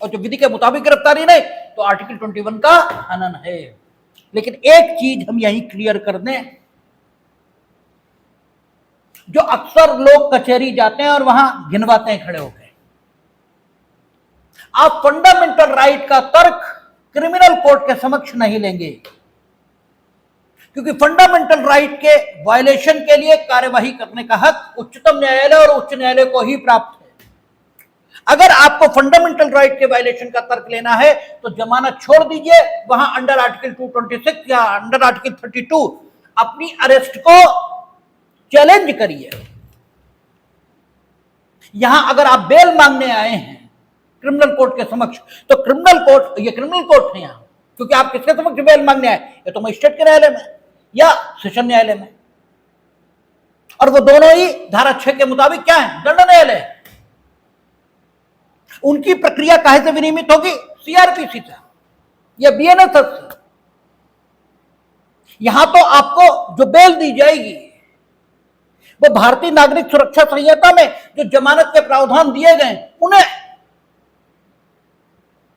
और जो विधि के मुताबिक गिरफ्तारी नहीं तो आर्टिकल 21 का हनन है। लेकिन एक चीज हम यही क्लियर कर दें, जो अक्सर लोग कचहरी जाते हैं और वहां गिनवाते हैं खड़े होकर, आप फंडामेंटल राइट का तर्क क्रिमिनल कोर्ट के समक्ष नहीं लेंगे, क्योंकि फंडामेंटल राइट के वायलेशन के लिए कार्यवाही करने का हक उच्चतम न्यायालय और उच्च न्यायालय को ही प्राप्त है। अगर आपको फंडामेंटल राइट के वायलेशन का तर्क लेना है तो जमानत छोड़ दीजिए, वहां अंडर आर्टिकल 226 या अंडर आर्टिकल 32 अपनी अरेस्ट को चैलेंज करिए। यहां अगर आप बेल मांगने आए हैं क्रिमिनल कोर्ट के समक्ष, तो क्रिमिनल कोर्ट, ये क्रिमिनल कोर्ट है यहां, क्योंकि आप किसके समक्ष बेल मांगने आए? या तो मजिस्ट्रेट के न्यायालय में या सेशन न्यायालय में, और वो दोनों ही धारा 6 के मुताबिक क्या है? दंड न्यायालय। उनकी प्रक्रिया काहे से विनियमित होगी? सीआरपीसी से या बीएनएस से। यहां तो आपको जो बेल दी जाएगी वो भारतीय नागरिक सुरक्षा संहिता में जो जमानत के प्रावधान दिए गए उन्हें,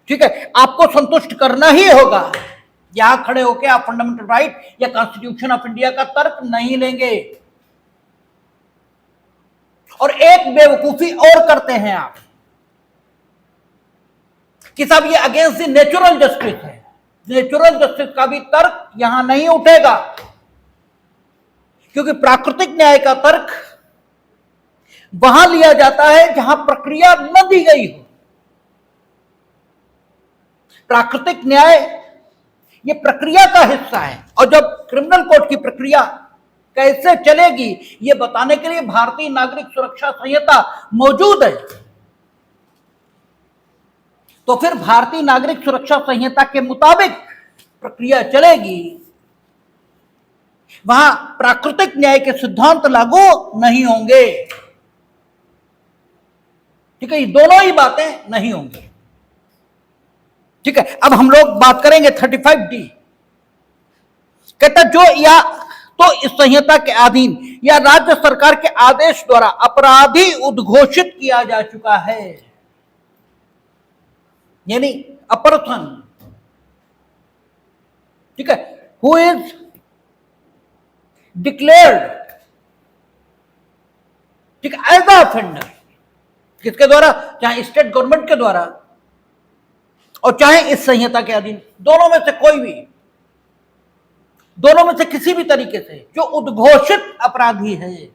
ठीक है, आपको संतुष्ट करना ही होगा। यहां खड़े होकर आप फंडामेंटल राइट या कॉन्स्टिट्यूशन ऑफ इंडिया का तर्क नहीं लेंगे। और एक बेवकूफी और करते हैं आप कि साहब ये अगेंस्ट द नेचुरल जस्टिस है। नेचुरल जस्टिस का भी तर्क यहां नहीं उठेगा, क्योंकि प्राकृतिक न्याय का तर्क वहां लिया जाता है जहां प्रक्रिया न दी गई हो। प्राकृतिक न्याय ये प्रक्रिया का हिस्सा है, और जब क्रिमिनल कोर्ट की प्रक्रिया कैसे चलेगी ये बताने के लिए भारतीय नागरिक सुरक्षा संहिता मौजूद है। तो फिर भारतीय नागरिक सुरक्षा संहिता के मुताबिक प्रक्रिया चलेगी, वहां प्राकृतिक न्याय के सिद्धांत लागू नहीं होंगे। ठीक है, ये दोनों ही बातें नहीं होंगी। ठीक है, अब हम लोग बात करेंगे 35D। कहता जो या तो इस संहिता के अधीन या राज्य सरकार के आदेश द्वारा अपराधी उद्घोषित किया जा चुका है, यानी अ पर्सन, ठीक है, हु इज डिक्लेयर्ड, ठीक है, एज अ ऑफेंडर, किसके द्वारा, चाहे स्टेट गवर्नमेंट के द्वारा और चाहे इस संहिता के अधीन, दोनों में से कोई भी, दोनों में से किसी भी तरीके से जो उद्घोषित अपराधी है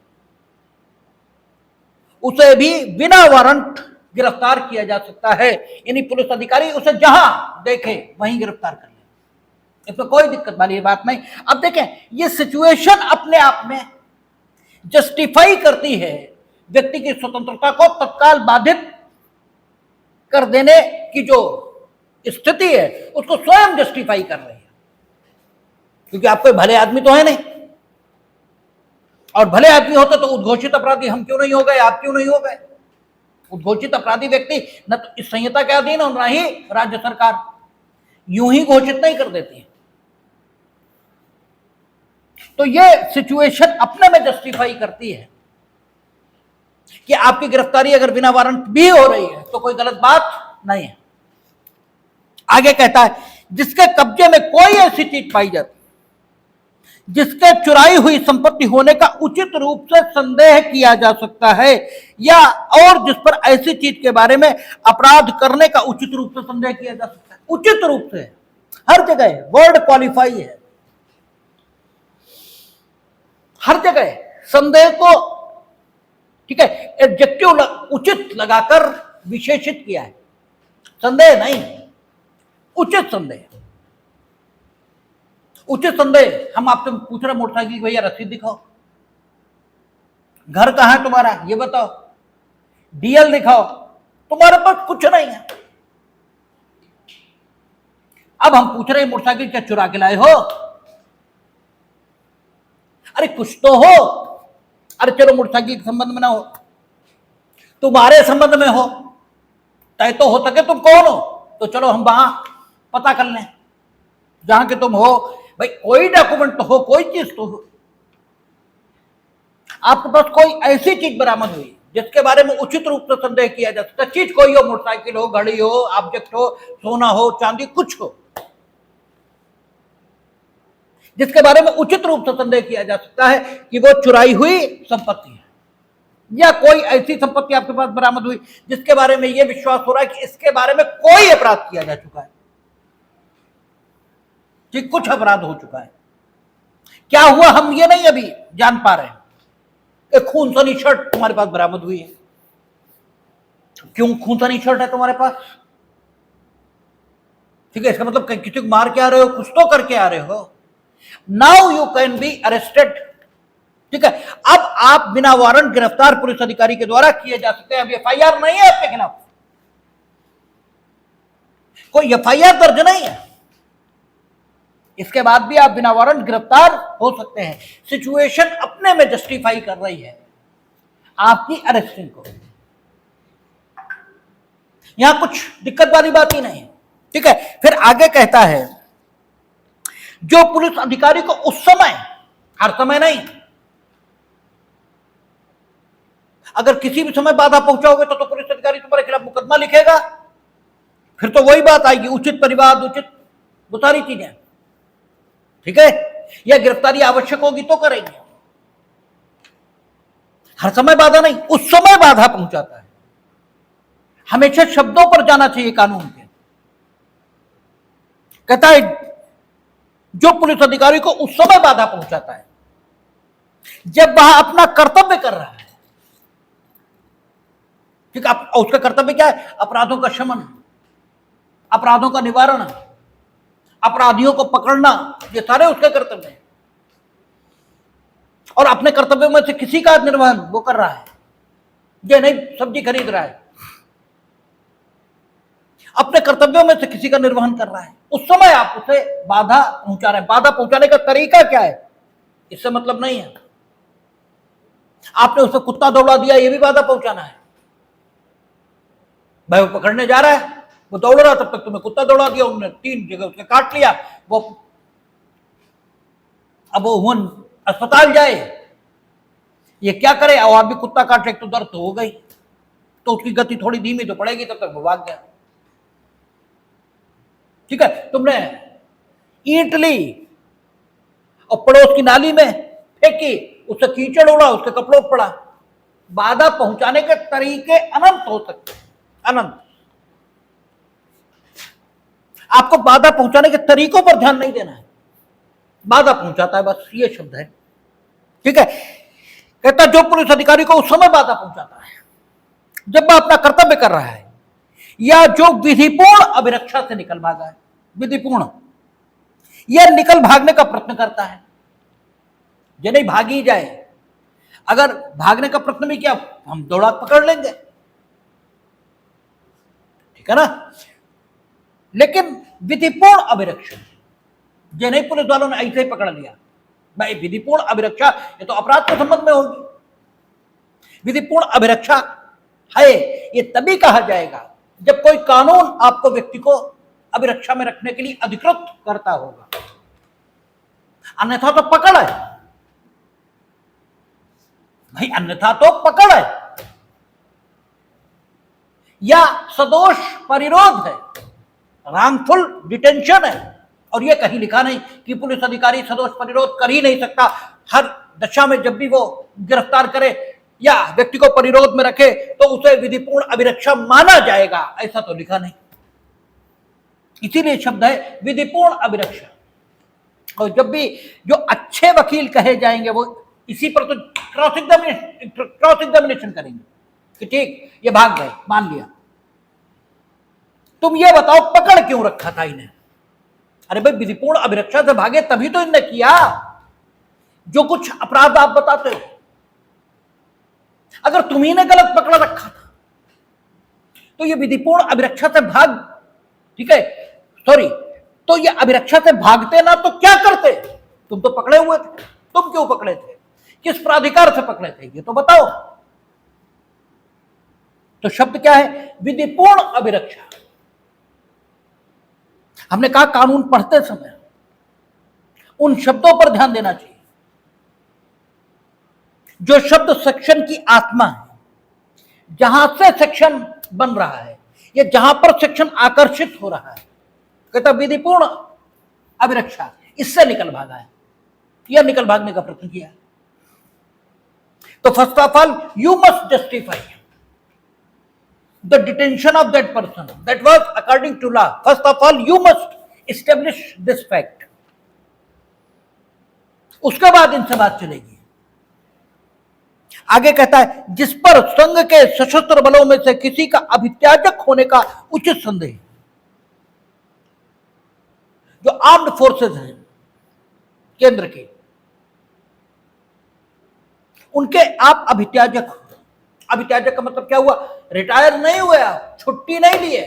उसे भी बिना वारंट गिरफ्तार किया जा सकता है। यानी पुलिस अधिकारी उसे जहां देखे वहीं गिरफ्तार कर ले, इसमें कोई दिक्कत वाली बात नहीं। अब देखें, ये सिचुएशन अपने आप में जस्टिफाई करती है व्यक्ति की स्वतंत्रता को तत्काल बाधित कर देने की जो स्थिति है उसको स्वयं जस्टिफाई कर रही है, क्योंकि आप कोई भले आदमी तो है नहीं, और भले आदमी होते तो उद्घोषित अपराधी हम क्यों नहीं हो गए, आप क्यों नहीं हो गए। उद्घोषित अपराधी व्यक्ति न तो इस संहिता के अधीन और न ही राज्य सरकार यूं ही घोषित नहीं कर देती है। तो यह सिचुएशन अपने में जस्टिफाई करती है कि आपकी गिरफ्तारी अगर बिना वारंट भी हो रही है तो कोई गलत बात नहीं है। आगे कहता है, जिसके कब्जे में कोई ऐसी चीज पाई जाती जिसके चुराई हुई संपत्ति होने का उचित रूप से संदेह किया जा सकता है, या और जिस पर ऐसी चीज के बारे में अपराध करने का उचित रूप से संदेह किया जा सकता है। उचित रूप से हर जगह वर्ड क्वालिफाई है, हर जगह संदेह को, ठीक है, एडजेक्टिव उचित लगाकर विशेषित किया है। संदेह नहीं, उचित संदेह। उचित संदेह, हम आपसे पूछ रहे मोटरसाइकिल की, भैया रसीद दिखाओ, घर कहां है तुम्हारा ये बताओ, डीएल दिखाओ, तुम्हारे पास कुछ नहीं है। अब हम पूछ रहे हैं मोटरसाइकिल क्या चुरा के लाए हो, अरे कुछ तो हो। अरे चलो मोटरसाइकिल के संबंध में ना हो, तुम्हारे संबंध में हो, तय तो हो सके तुम कौन हो, तो चलो हम वहां पता कर लें जहां के तुम हो। भाई कोई डॉक्यूमेंट तो हो, कोई चीज तो हो। आपके पास कोई ऐसी चीज बरामद हुई जिसके बारे में उचित रूप से संदेह किया जा सकता है, चीज कोई हो, मोटरसाइकिल हो, घड़ी हो, ऑब्जेक्ट हो, सोना हो, चांदी, कुछ हो, जिसके बारे में उचित रूप से संदेह किया जा सकता है कि वो चुराई हुई संपत्ति है, या कोई ऐसी संपत्ति आपके पास बरामद हुई जिसके बारे में यह विश्वास हो रहा है कि इसके बारे में कोई अपराध किया जा चुका है, कि कुछ अपराध हो चुका है। क्या हुआ हम ये नहीं अभी जान पा रहे हैं। एक खूनसनी शर्ट तुम्हारे पास बरामद हुई है, क्यों खूनसनी शर्ट है तुम्हारे पास, ठीक है, इसका मतलब किसी को मार के आ रहे हो, कुछ तो करके आ रहे हो। Now you can be arrested, ठीक है। अब आप बिना वारंट गिरफ्तार पुलिस अधिकारी के द्वारा किए जा सकते हैं। अब एफआईआर नहीं है आपके खिलाफ, कोई एफआईआर दर्ज नहीं है, इसके बाद भी आप बिना वारंट गिरफ्तार हो सकते हैं। सिचुएशन अपने में जस्टिफाई कर रही है आपकी अरेस्टिंग को, यहां कुछ दिक्कत वाली बात ही नहीं है, ठीक है। फिर आगे कहता है, जो पुलिस अधिकारी को उस समय, हर समय नहीं, अगर किसी भी समय बाधा पहुंचाओगे तो पुलिस अधिकारी तुम्हारे खिलाफ मुकदमा लिखेगा, फिर तो वही बात आएगी, उचित परिवाद, उचित, वो सारी चीजें, ठीक है। या गिरफ्तारी आवश्यक होगी तो करेंगे, हर समय बाधा नहीं, उस समय बाधा पहुंचाता है। हमेशा शब्दों पर जाना चाहिए कानून के। कहता है जो पुलिस अधिकारी को उस समय बाधा पहुंचाता है जब वह अपना कर्तव्य कर रहा है, ठीक है। उसका कर्तव्य क्या है, अपराधों का शमन, अपराधों का निवारण, अपराधियों को पकड़ना, ये सारे उसके कर्तव्य हैं। और अपने कर्तव्यों में से किसी का निर्वहन वो कर रहा है, ये नहीं सब्जी खरीद रहा है, अपने कर्तव्यों में से किसी का निर्वहन कर रहा है, उस समय आप उसे बाधा पहुंचा रहे हैं। बाधा पहुंचाने का तरीका क्या है इससे मतलब नहीं है। आपने उसे कुत्ता दौड़ा दिया, ये भी बाधा पहुंचाना है। भाई वो पकड़ने जा रहा है, वो दौड़ रहा, तब तक तुम्हें कुत्ता दौड़ा दिया, उन्होंने 3 जगह उसके काट लिया, वो अब वो अस्पताल जाए, ये क्या करे, और आप भी कुत्ता काट ले तो दर्द तो हो गई, तो उसकी गति थोड़ी धीमी तो पड़ेगी, तब तक वो भाग गया। ठीक है, तुमने ईंट ली और पड़ोस की नाली में फेंकी, उससे कीचड़ उड़ा, उसके कपड़ों पर पड़ा। बाधा पहुंचाने के तरीके अनंत हो सकते, अनंत। आपको बाधा पहुंचाने के तरीकों पर ध्यान नहीं देना है, बाधा पहुंचाता है, बस ये शब्द है। ठीक है, कहता जो पुलिस अधिकारी को उस समय बाधा पहुंचाता है जब वह अपना कर्तव्य कर रहा है, या जो विधिपूर्ण अभिरक्षा से निकल भागा है, विधिपूर्ण, यह निकल भागने का प्रयत्न करता है, जो नहीं भागी जाए। अगर भागने का प्रयत्न भी किया, हम दौड़ा पकड़ लेंगे, ठीक है ना। लेकिन विधिपूर्ण अभिरक्षा, जो नहीं पुलिस वालों ने ऐसे ही पकड़ लिया, भाई विधिपूर्ण अभिरक्षा ये तो अपराध के संबंध में होगी। विधिपूर्ण अभिरक्षा है ये तभी कहा जाएगा जब कोई कानून आपको, व्यक्ति को अभिरक्षा में रखने के लिए अधिकृत करता होगा, अन्यथा तो पकड़ है भाई, अन्यथा तो पकड़ है या सदोष परिरोध है, रांगफुल डिटेंशन है। और यह कहीं लिखा नहीं कि पुलिस अधिकारी सदोष परिरोध कर ही नहीं सकता, हर दशा में जब भी वो गिरफ्तार करे या व्यक्ति को परिरोध में रखे तो उसे विधिपूर्ण अभिरक्षा माना जाएगा, ऐसा तो लिखा नहीं। इसीलिए शब्द है विधिपूर्ण अभिरक्षा। और जब भी जो अच्छे वकील कहे जाएंगे वो इसी पर तो क्रॉस एग्जामिनेशन करेंगे कि ठीक ये भाग गए, मान लिया, तुम ये बताओ पकड़ क्यों रखा था इन्हें। अरे भाई विधिपूर्ण अभिरक्षा से भागे तभी तो इनने किया जो कुछ अपराध आप बताते हो। अगर तुम्ही ने गलत पकड़ रखा था तो ये विधिपूर्ण अभिरक्षा से भाग, ठीक है, सॉरी, तो ये अभिरक्षा से भागते ना तो क्या करते, तुम तो पकड़े हुए थे, तुम क्यों पकड़े थे, किस प्राधिकार से पकड़े थे, ये तो बताओ। तो शब्द क्या है, विधिपूर्ण अभिरक्षा। हमने कहा कानून पढ़ते समय उन शब्दों पर ध्यान देना चाहिए जो शब्द सेक्शन की आत्मा है, जहां से सेक्शन बन रहा है या जहां पर सेक्शन आकर्षित हो रहा है। कहता विधिपूर्ण अभिरक्षा, इससे निकल भागा है या निकल भागने का प्रयत्न किया। तो first of all you must justify the detention of that person that was according to law. First of all you must establish this fact. उसके बाद इनसे बात चलेगी। आगे कहता है जिस पर संघ के सशस्त्र बलों में से किसी का अभित्याजक होने का उचित संदेह, जो आर्म्ड फोर्सेस हैं केंद्र के, उनके आप अभित्याजक हो। अभित्याजक का मतलब क्या हुआ, रिटायर नहीं हुए आप, छुट्टी नहीं लिए,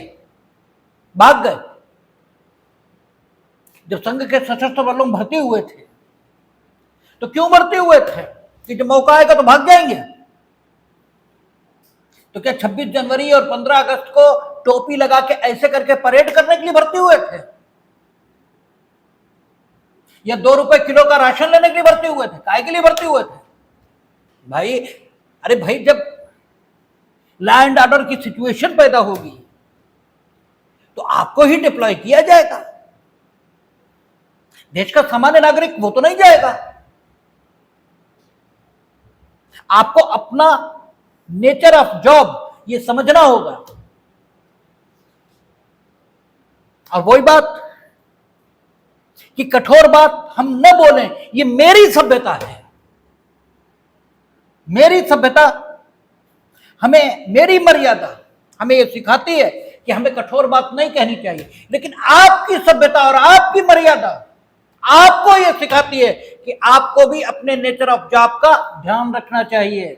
भाग गए। जब संघ के सशस्त्र बलों में भर्ती हुए थे तो क्यों भर्ती हुए थे कि जब मौका आएगा तो भाग जाएंगे। तो क्या 26 जनवरी और 15 अगस्त को टोपी लगा के ऐसे करके परेड करने के लिए भर्ती हुए थे, या 2 रुपए किलो का राशन लेने के लिए भर्ती हुए थे, काय के लिए भर्ती हुए थे भाई। अरे भाई जब लॉ एंड ऑर्डर की सिचुएशन पैदा होगी तो आपको ही डिप्लॉय किया जाएगा, देश का सामान्य नागरिक वो तो नहीं जाएगा। आपको अपना नेचर ऑफ जॉब ये समझना होगा। और वही बात कि कठोर बात हम न बोलें, ये मेरी सभ्यता है, मेरी सभ्यता हमें, मेरी मर्यादा हमें यह सिखाती है कि हमें कठोर बात नहीं कहनी चाहिए, लेकिन आपकी सभ्यता और आपकी मर्यादा आपको यह सिखाती है कि आपको भी अपने नेचर ऑफ जॉब का ध्यान रखना चाहिए।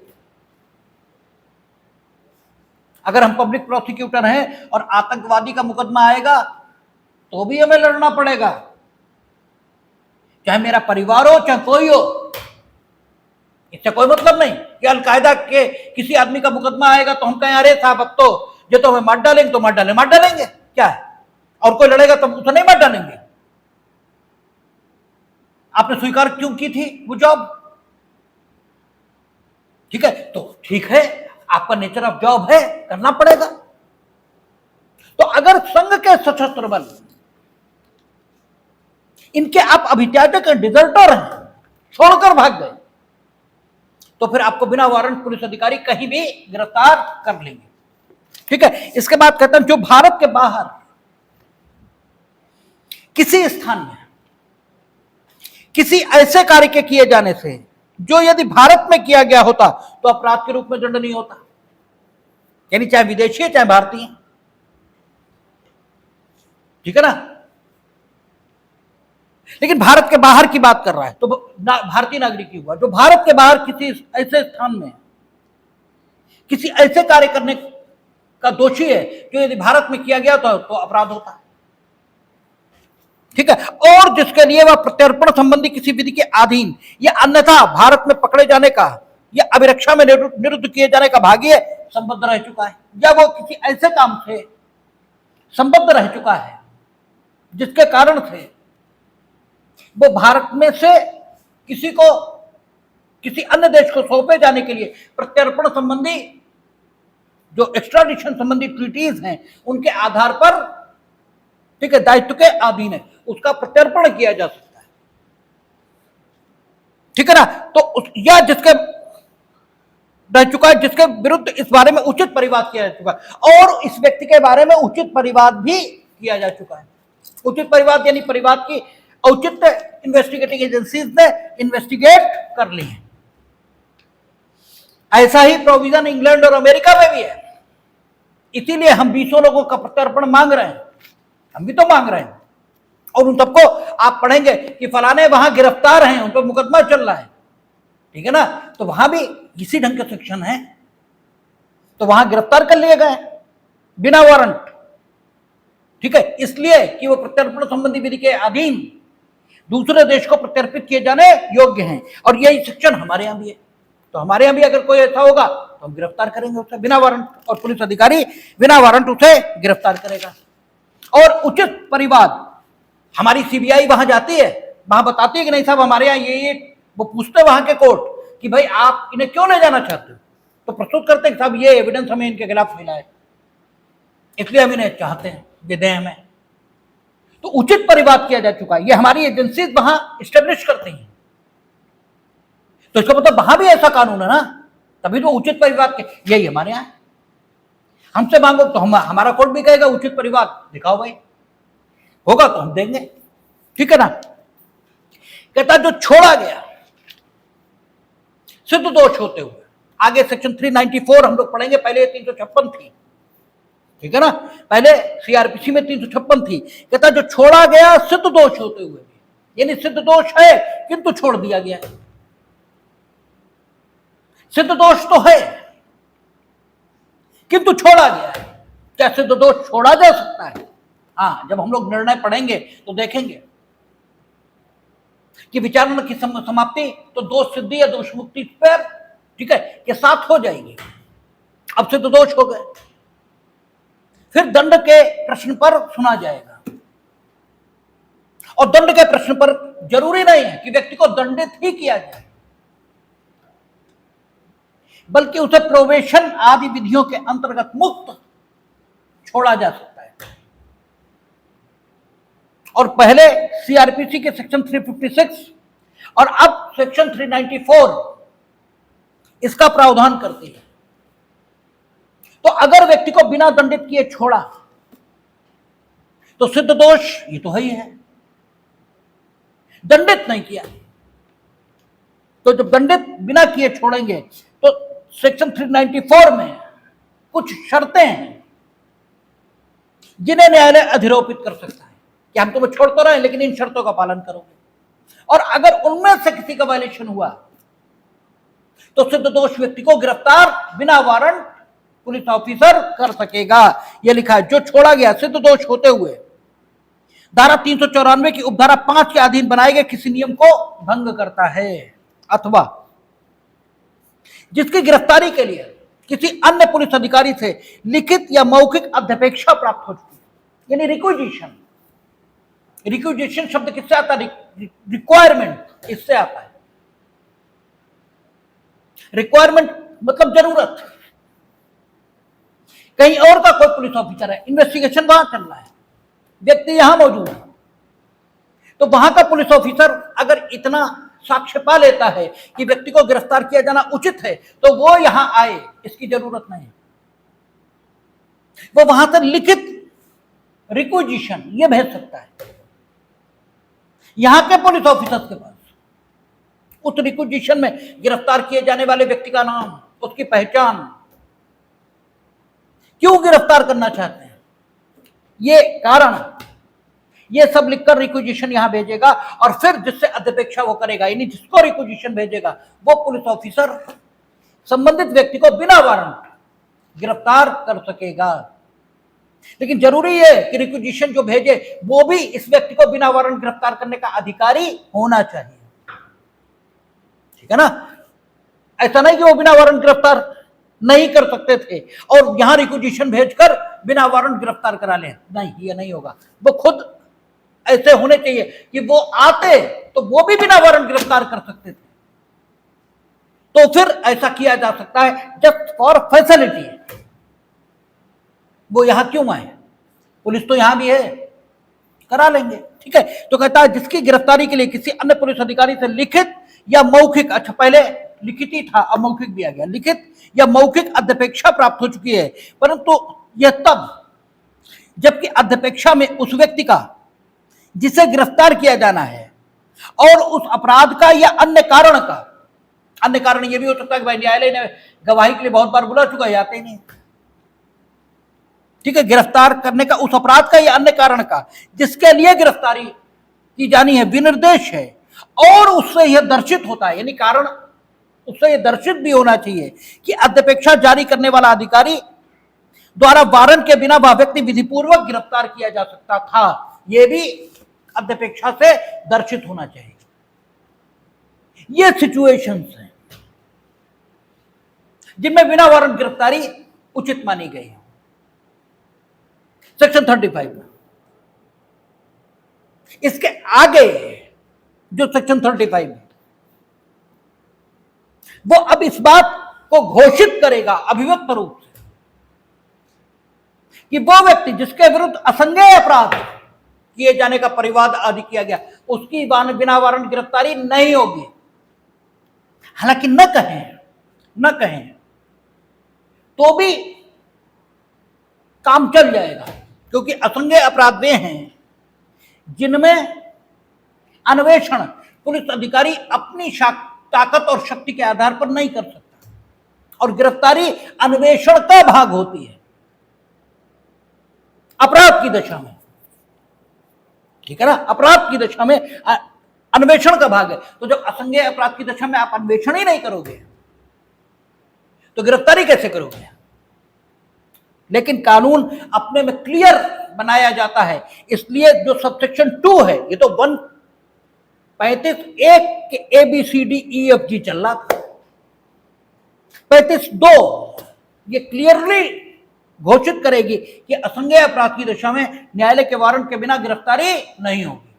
अगर हम पब्लिक प्रोसिक्यूटर हैं और आतंकवादी का मुकदमा आएगा तो भी हमें लड़ना पड़ेगा, चाहे मेरा परिवार हो चाहे कोई हो। इससे कोई मतलब नहीं कि अलकायदा के किसी आदमी का मुकदमा आएगा तो हम कहें अरे साहब अब तो ये तो हमें मार डालेंगे, तो मार डालेंगे क्या है, और कोई लड़ेगा तो उसे नहीं मार डालेंगे। आपने स्वीकार क्यों की थी वो जॉब? ठीक है, तो ठीक है, आपका नेचर ऑफ जॉब है, करना पड़ेगा। तो अगर संघ के सशस्त्र बल इनके आप अभित्याजक डिजर्टर हैं, छोड़कर भाग गए, तो फिर आपको बिना वारंट पुलिस अधिकारी कहीं भी गिरफ्तार कर लेंगे। ठीक है, इसके बाद कहते हैं जो भारत के बाहर किसी स्थान में किसी ऐसे कार्य के किए जाने से जो यदि भारत में किया गया होता तो अपराध के रूप में दंड नहीं होता, यानी चाहे विदेशी है चाहे भारतीय, ठीक है ना। लेकिन भारत के बाहर की बात कर रहा है तो भारतीय नागरिक ही हुआ। जो भारत के बाहर किसी ऐसे स्थान में किसी ऐसे कार्य करने का दोषी है जो यदि भारत में किया गया तो अपराध होता है, ठीक है। और जिसके लिए वह प्रत्यर्पण संबंधी किसी विधि के अधीन या अन्यथा भारत में पकड़े जाने का या अभिरक्षा में निरुद्ध किए जाने का भागी संबद्ध रह चुका है, या वो किसी ऐसे काम से संबद्ध रह चुका है जिसके कारण से वो भारत में से किसी को किसी अन्य देश को सौंपे जाने के लिए प्रत्यर्पण संबंधी जो एक्स्ट्राडिशन संबंधी ट्रीटीज हैं उनके आधार पर, ठीक है, दायित्व के अधीन है, उसका प्रत्यर्पण किया जा सकता है, ठीक है ना। तो या जिसके रह चुका है, जिसके विरुद्ध इस बारे में उचित परिवाद किया जा चुका है, और इस व्यक्ति के बारे में उचित परिवाद भी किया जा चुका है। उचित परिवाद यानी परिवाद की औचित्य इन्वेस्टिगेटिंग एजेंसीज ने इन्वेस्टिगेट कर ली है। ऐसा ही प्रोविजन इंग्लैंड और अमेरिका में भी है, इसीलिए हम 20 लोगों का प्रत्यर्पण मांग रहे हैं, हम भी तो मांग रहे हैं। और उन सबको आप पढ़ेंगे कि फलाने वहां गिरफ्तार हैं, उन पर मुकदमा चल रहा है, ठीक है ना, तो वहां भी इसी ढंग के सेक्शन है, तो वहां गिरफ्तार कर लिए गए बिना वारंट, ठीक है, इसलिए कि वो प्रत्यर्पण संबंधी विधि के अधीन दूसरे देश को प्रत्यर्पित किए जाने योग्य हैं। और यही सेक्शन हमारे यहां भी है, तो हमारे यहां भी अगर कोई ऐसा होगा तो हम गिरफ्तार करेंगे उसे बिना वारंट, और पुलिस अधिकारी बिना वारंट उसे गिरफ्तार करेगा। और उचित परिवाद, हमारी सीबीआई वहां जाती है, वहां बताती है कि नहीं साहब हमारे यहाँ ये वो पूछते वहां के कोर्ट कि भाई आप इन्हें क्यों ले जाना चाहते हो, तो प्रस्तुत करते हैं साहब ये एविडेंस हमें इनके खिलाफ मिला है, इसलिए हम इन्हें चाहते हैं, ये दें हमें। तो उचित परिवाद किया जा चुका है, ये हमारी एजेंसी वहां स्टेब्लिश करती हैं, तो इसका मतलब वहां भी ऐसा कानून है ना, तभी तो उचित परिवाद के, यही हमारे यहाँ हमसे मांगो तो हम, हमारा कोर्ट भी कहेगा उचित परिवाद दिखाओ भाई, होगा तो हम देंगे, ठीक है ना। कहता जो छोड़ा गया सिद्ध दोष होते हुए, आगे सेक्शन 394 हम लोग पढ़ेंगे, पहले 356 थी, ठीक है ना, पहले सीआरपीसी में 356 थी। कहता जो छोड़ा गया सिद्ध दोष होते हुए, यानी सिद्ध दोष है किंतु छोड़ दिया गया है। सिद्ध दोष तो है किंतु छोड़ा गया है, क्या सिद्ध दोष छोड़ा जा सकता है? हाँ, जब हम लोग निर्णय पढ़ेंगे तो देखेंगे कि विचारणा की समाप्ति तो दोष सिद्धि या दोष मुक्ति पर, ठीक है, के साथ हो जाएगी। अब सिद्ध दोष हो गए, फिर दंड के प्रश्न पर सुना जाएगा, और दंड के प्रश्न पर जरूरी नहीं है कि व्यक्ति को दंडित ही किया जाए, बल्कि उसे प्रोबेशन आदि विधियों के अंतर्गत मुक्त छोड़ा जा सकता है। और पहले सीआरपीसी के सेक्शन 356 और अब सेक्शन 394 इसका प्रावधान करती है। तो अगर व्यक्ति को बिना दंडित किए छोड़ा तो सिद्ध दोष ये तो है ही है, दंडित नहीं किया, तो जब दंडित बिना किए छोड़ेंगे तो सेक्शन 394 में कुछ शर्तें हैं जिन्हें न्यायालय अधिरोपित कर सकता है कि हम तुम्हें छोड़ तो रहे हैं लेकिन इन शर्तों का पालन करोगे। और अगर उनमें से किसी का वायलेशन हुआ तो सिद्ध दोष व्यक्ति को गिरफ्तार बिना वारंट पुलिस ऑफिसर कर सकेगा। यह लिखा है, जो छोड़ा गया सिद्ध दोष होते हुए धारा 394 की उपधारा 5 के अधीन बनाए गए किसी नियम को भंग करता है, अथवा जिसकी गिरफ्तारी के लिए किसी अन्य पुलिस अधिकारी से लिखित या मौखिक अध्यपेक्षा प्राप्त हो चुकी है, यानी रिक्विजिशन। रिक्विजिशन शब्द किससे आता है? रिक्वायरमेंट, इससे आता है। रिक्वायरमेंट मतलब जरूरत। कहीं और का कोई पुलिस ऑफिसर है, इन्वेस्टिगेशन वहां चल रहा है, व्यक्ति यहां मौजूद है, तो वहां का पुलिस ऑफिसर अगर इतना साक्ष्य पा लेता है कि व्यक्ति को गिरफ्तार किया जाना उचित है तो वो यहां आए, इसकी जरूरत नहीं। वो वहां से लिखित रिक्विजिशन ये भेज सकता है यहां के पुलिस ऑफिसर के पास। उस रिक्विजिशन में गिरफ्तार किए जाने वाले व्यक्ति का नाम, उसकी पहचान, क्यों गिरफ्तार करना चाहते हैं, ये कारण, ये सब लिखकर रिक्विजिशन यहां भेजेगा और फिर जिससे अध्यपेक्षा वो करेगा, यानी जिसको रिक्विजिशन भेजेगा वो पुलिस ऑफिसर संबंधित व्यक्ति को बिना वारंट गिरफ्तार कर सकेगा। लेकिन जरूरी है कि रिक्विजिशन जो भेजे वो भी इस व्यक्ति को बिना वारंट गिरफ्तार करने का अधिकारी होना चाहिए, ठीक है ना। ऐसा नहीं कि वो बिना वारंट गिरफ्तार नहीं कर सकते थे और यहां रिक्विजिशन भेजकर बिना वारंट गिरफ्तार करा लें, नहीं, ये नहीं होगा। वो खुद ऐसे होने चाहिए कि वो आते तो वो भी बिना वारंट गिरफ्तार कर सकते थे। तो फिर ऐसा किया जा सकता है जस्ट फॉर फैसिलिटी। वो यहां क्यों आए, पुलिस तो यहां भी है, करा लेंगे, ठीक है। तो कहता है जिसकी गिरफ्तारी के लिए किसी अन्य पुलिस अधिकारी से लिखित या मौखिक, अच्छा पहले लिखित ही था अब मौखिक भी आ गया, लिखित या मौखिक अध्यपेक्षा प्राप्त हो चुकी है, परंतु यह तब जबकि अध्यपेक्षा में उस व्यक्ति का जिसे गिरफ्तार किया जाना है और उस अपराध का या अन्य कारण का, अन्य कारण यह भी हो सकता है कि भाई न्यायालय ने गवाही के लिए बहुत बार बुला चुका है, आते ही नहीं, ठीक है, गिरफ्तार करने का उस अपराध का या अन्य कारण का जिसके लिए गिरफ्तारी की जानी है विनिर्देश है और उससे यह दर्शित होता है, यानी कारण उससे यह दर्शित भी होना चाहिए कि अध्यपेक्षा जारी करने वाला अधिकारी द्वारा वारंट के बिना वह व्यक्ति विधिपूर्वक गिरफ्तार किया जा सकता था, यह भी अध्यपेक्षा से दर्शित होना चाहिए। ये सिचुएशंस हैं जिनमें बिना वारंट गिरफ्तारी उचित मानी गई है। सेक्शन 35 में इसके आगे जो सेक्शन 35 है वो अब इस बात को घोषित करेगा अभिव्यक्त रूप से कि वो व्यक्ति जिसके विरुद्ध असंज्ञेय अपराध किए जाने का परिवाद आदि किया गया उसकी बिना वारंट गिरफ्तारी नहीं होगी। हालांकि न कहें तो भी काम चल जाएगा, क्योंकि असंज्ञेय अपराध वे हैं जिनमें अन्वेषण पुलिस अधिकारी अपनी ताकत और शक्ति के आधार पर नहीं कर सकता और गिरफ्तारी अन्वेषण का भाग होती है अपराध की दशा में, ठीक है ना। अपराध की दशा में अन्वेषण का भाग है, तो जब असंज्ञेय अपराध की दशा में आप अन्वेषण ही नहीं करोगे तो गिरफ्तारी कैसे करोगे। लेकिन कानून अपने में क्लियर बनाया जाता है, इसलिए जो सबसेक्शन 2 है, ये तो 135(1) के ABCDEFG चल रहा था, 35(2) ये क्लियरली घोषित करेगी कि असंज्ञेय अपराध की दशा में न्यायालय के वारंट के बिना गिरफ्तारी नहीं होगी।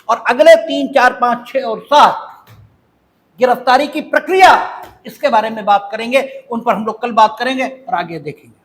और अगले 3, 4, 5, 6 और 7 गिरफ्तारी की प्रक्रिया, इसके बारे में बात करेंगे, उन पर हम लोग कल बात करेंगे और आगे देखेंगे।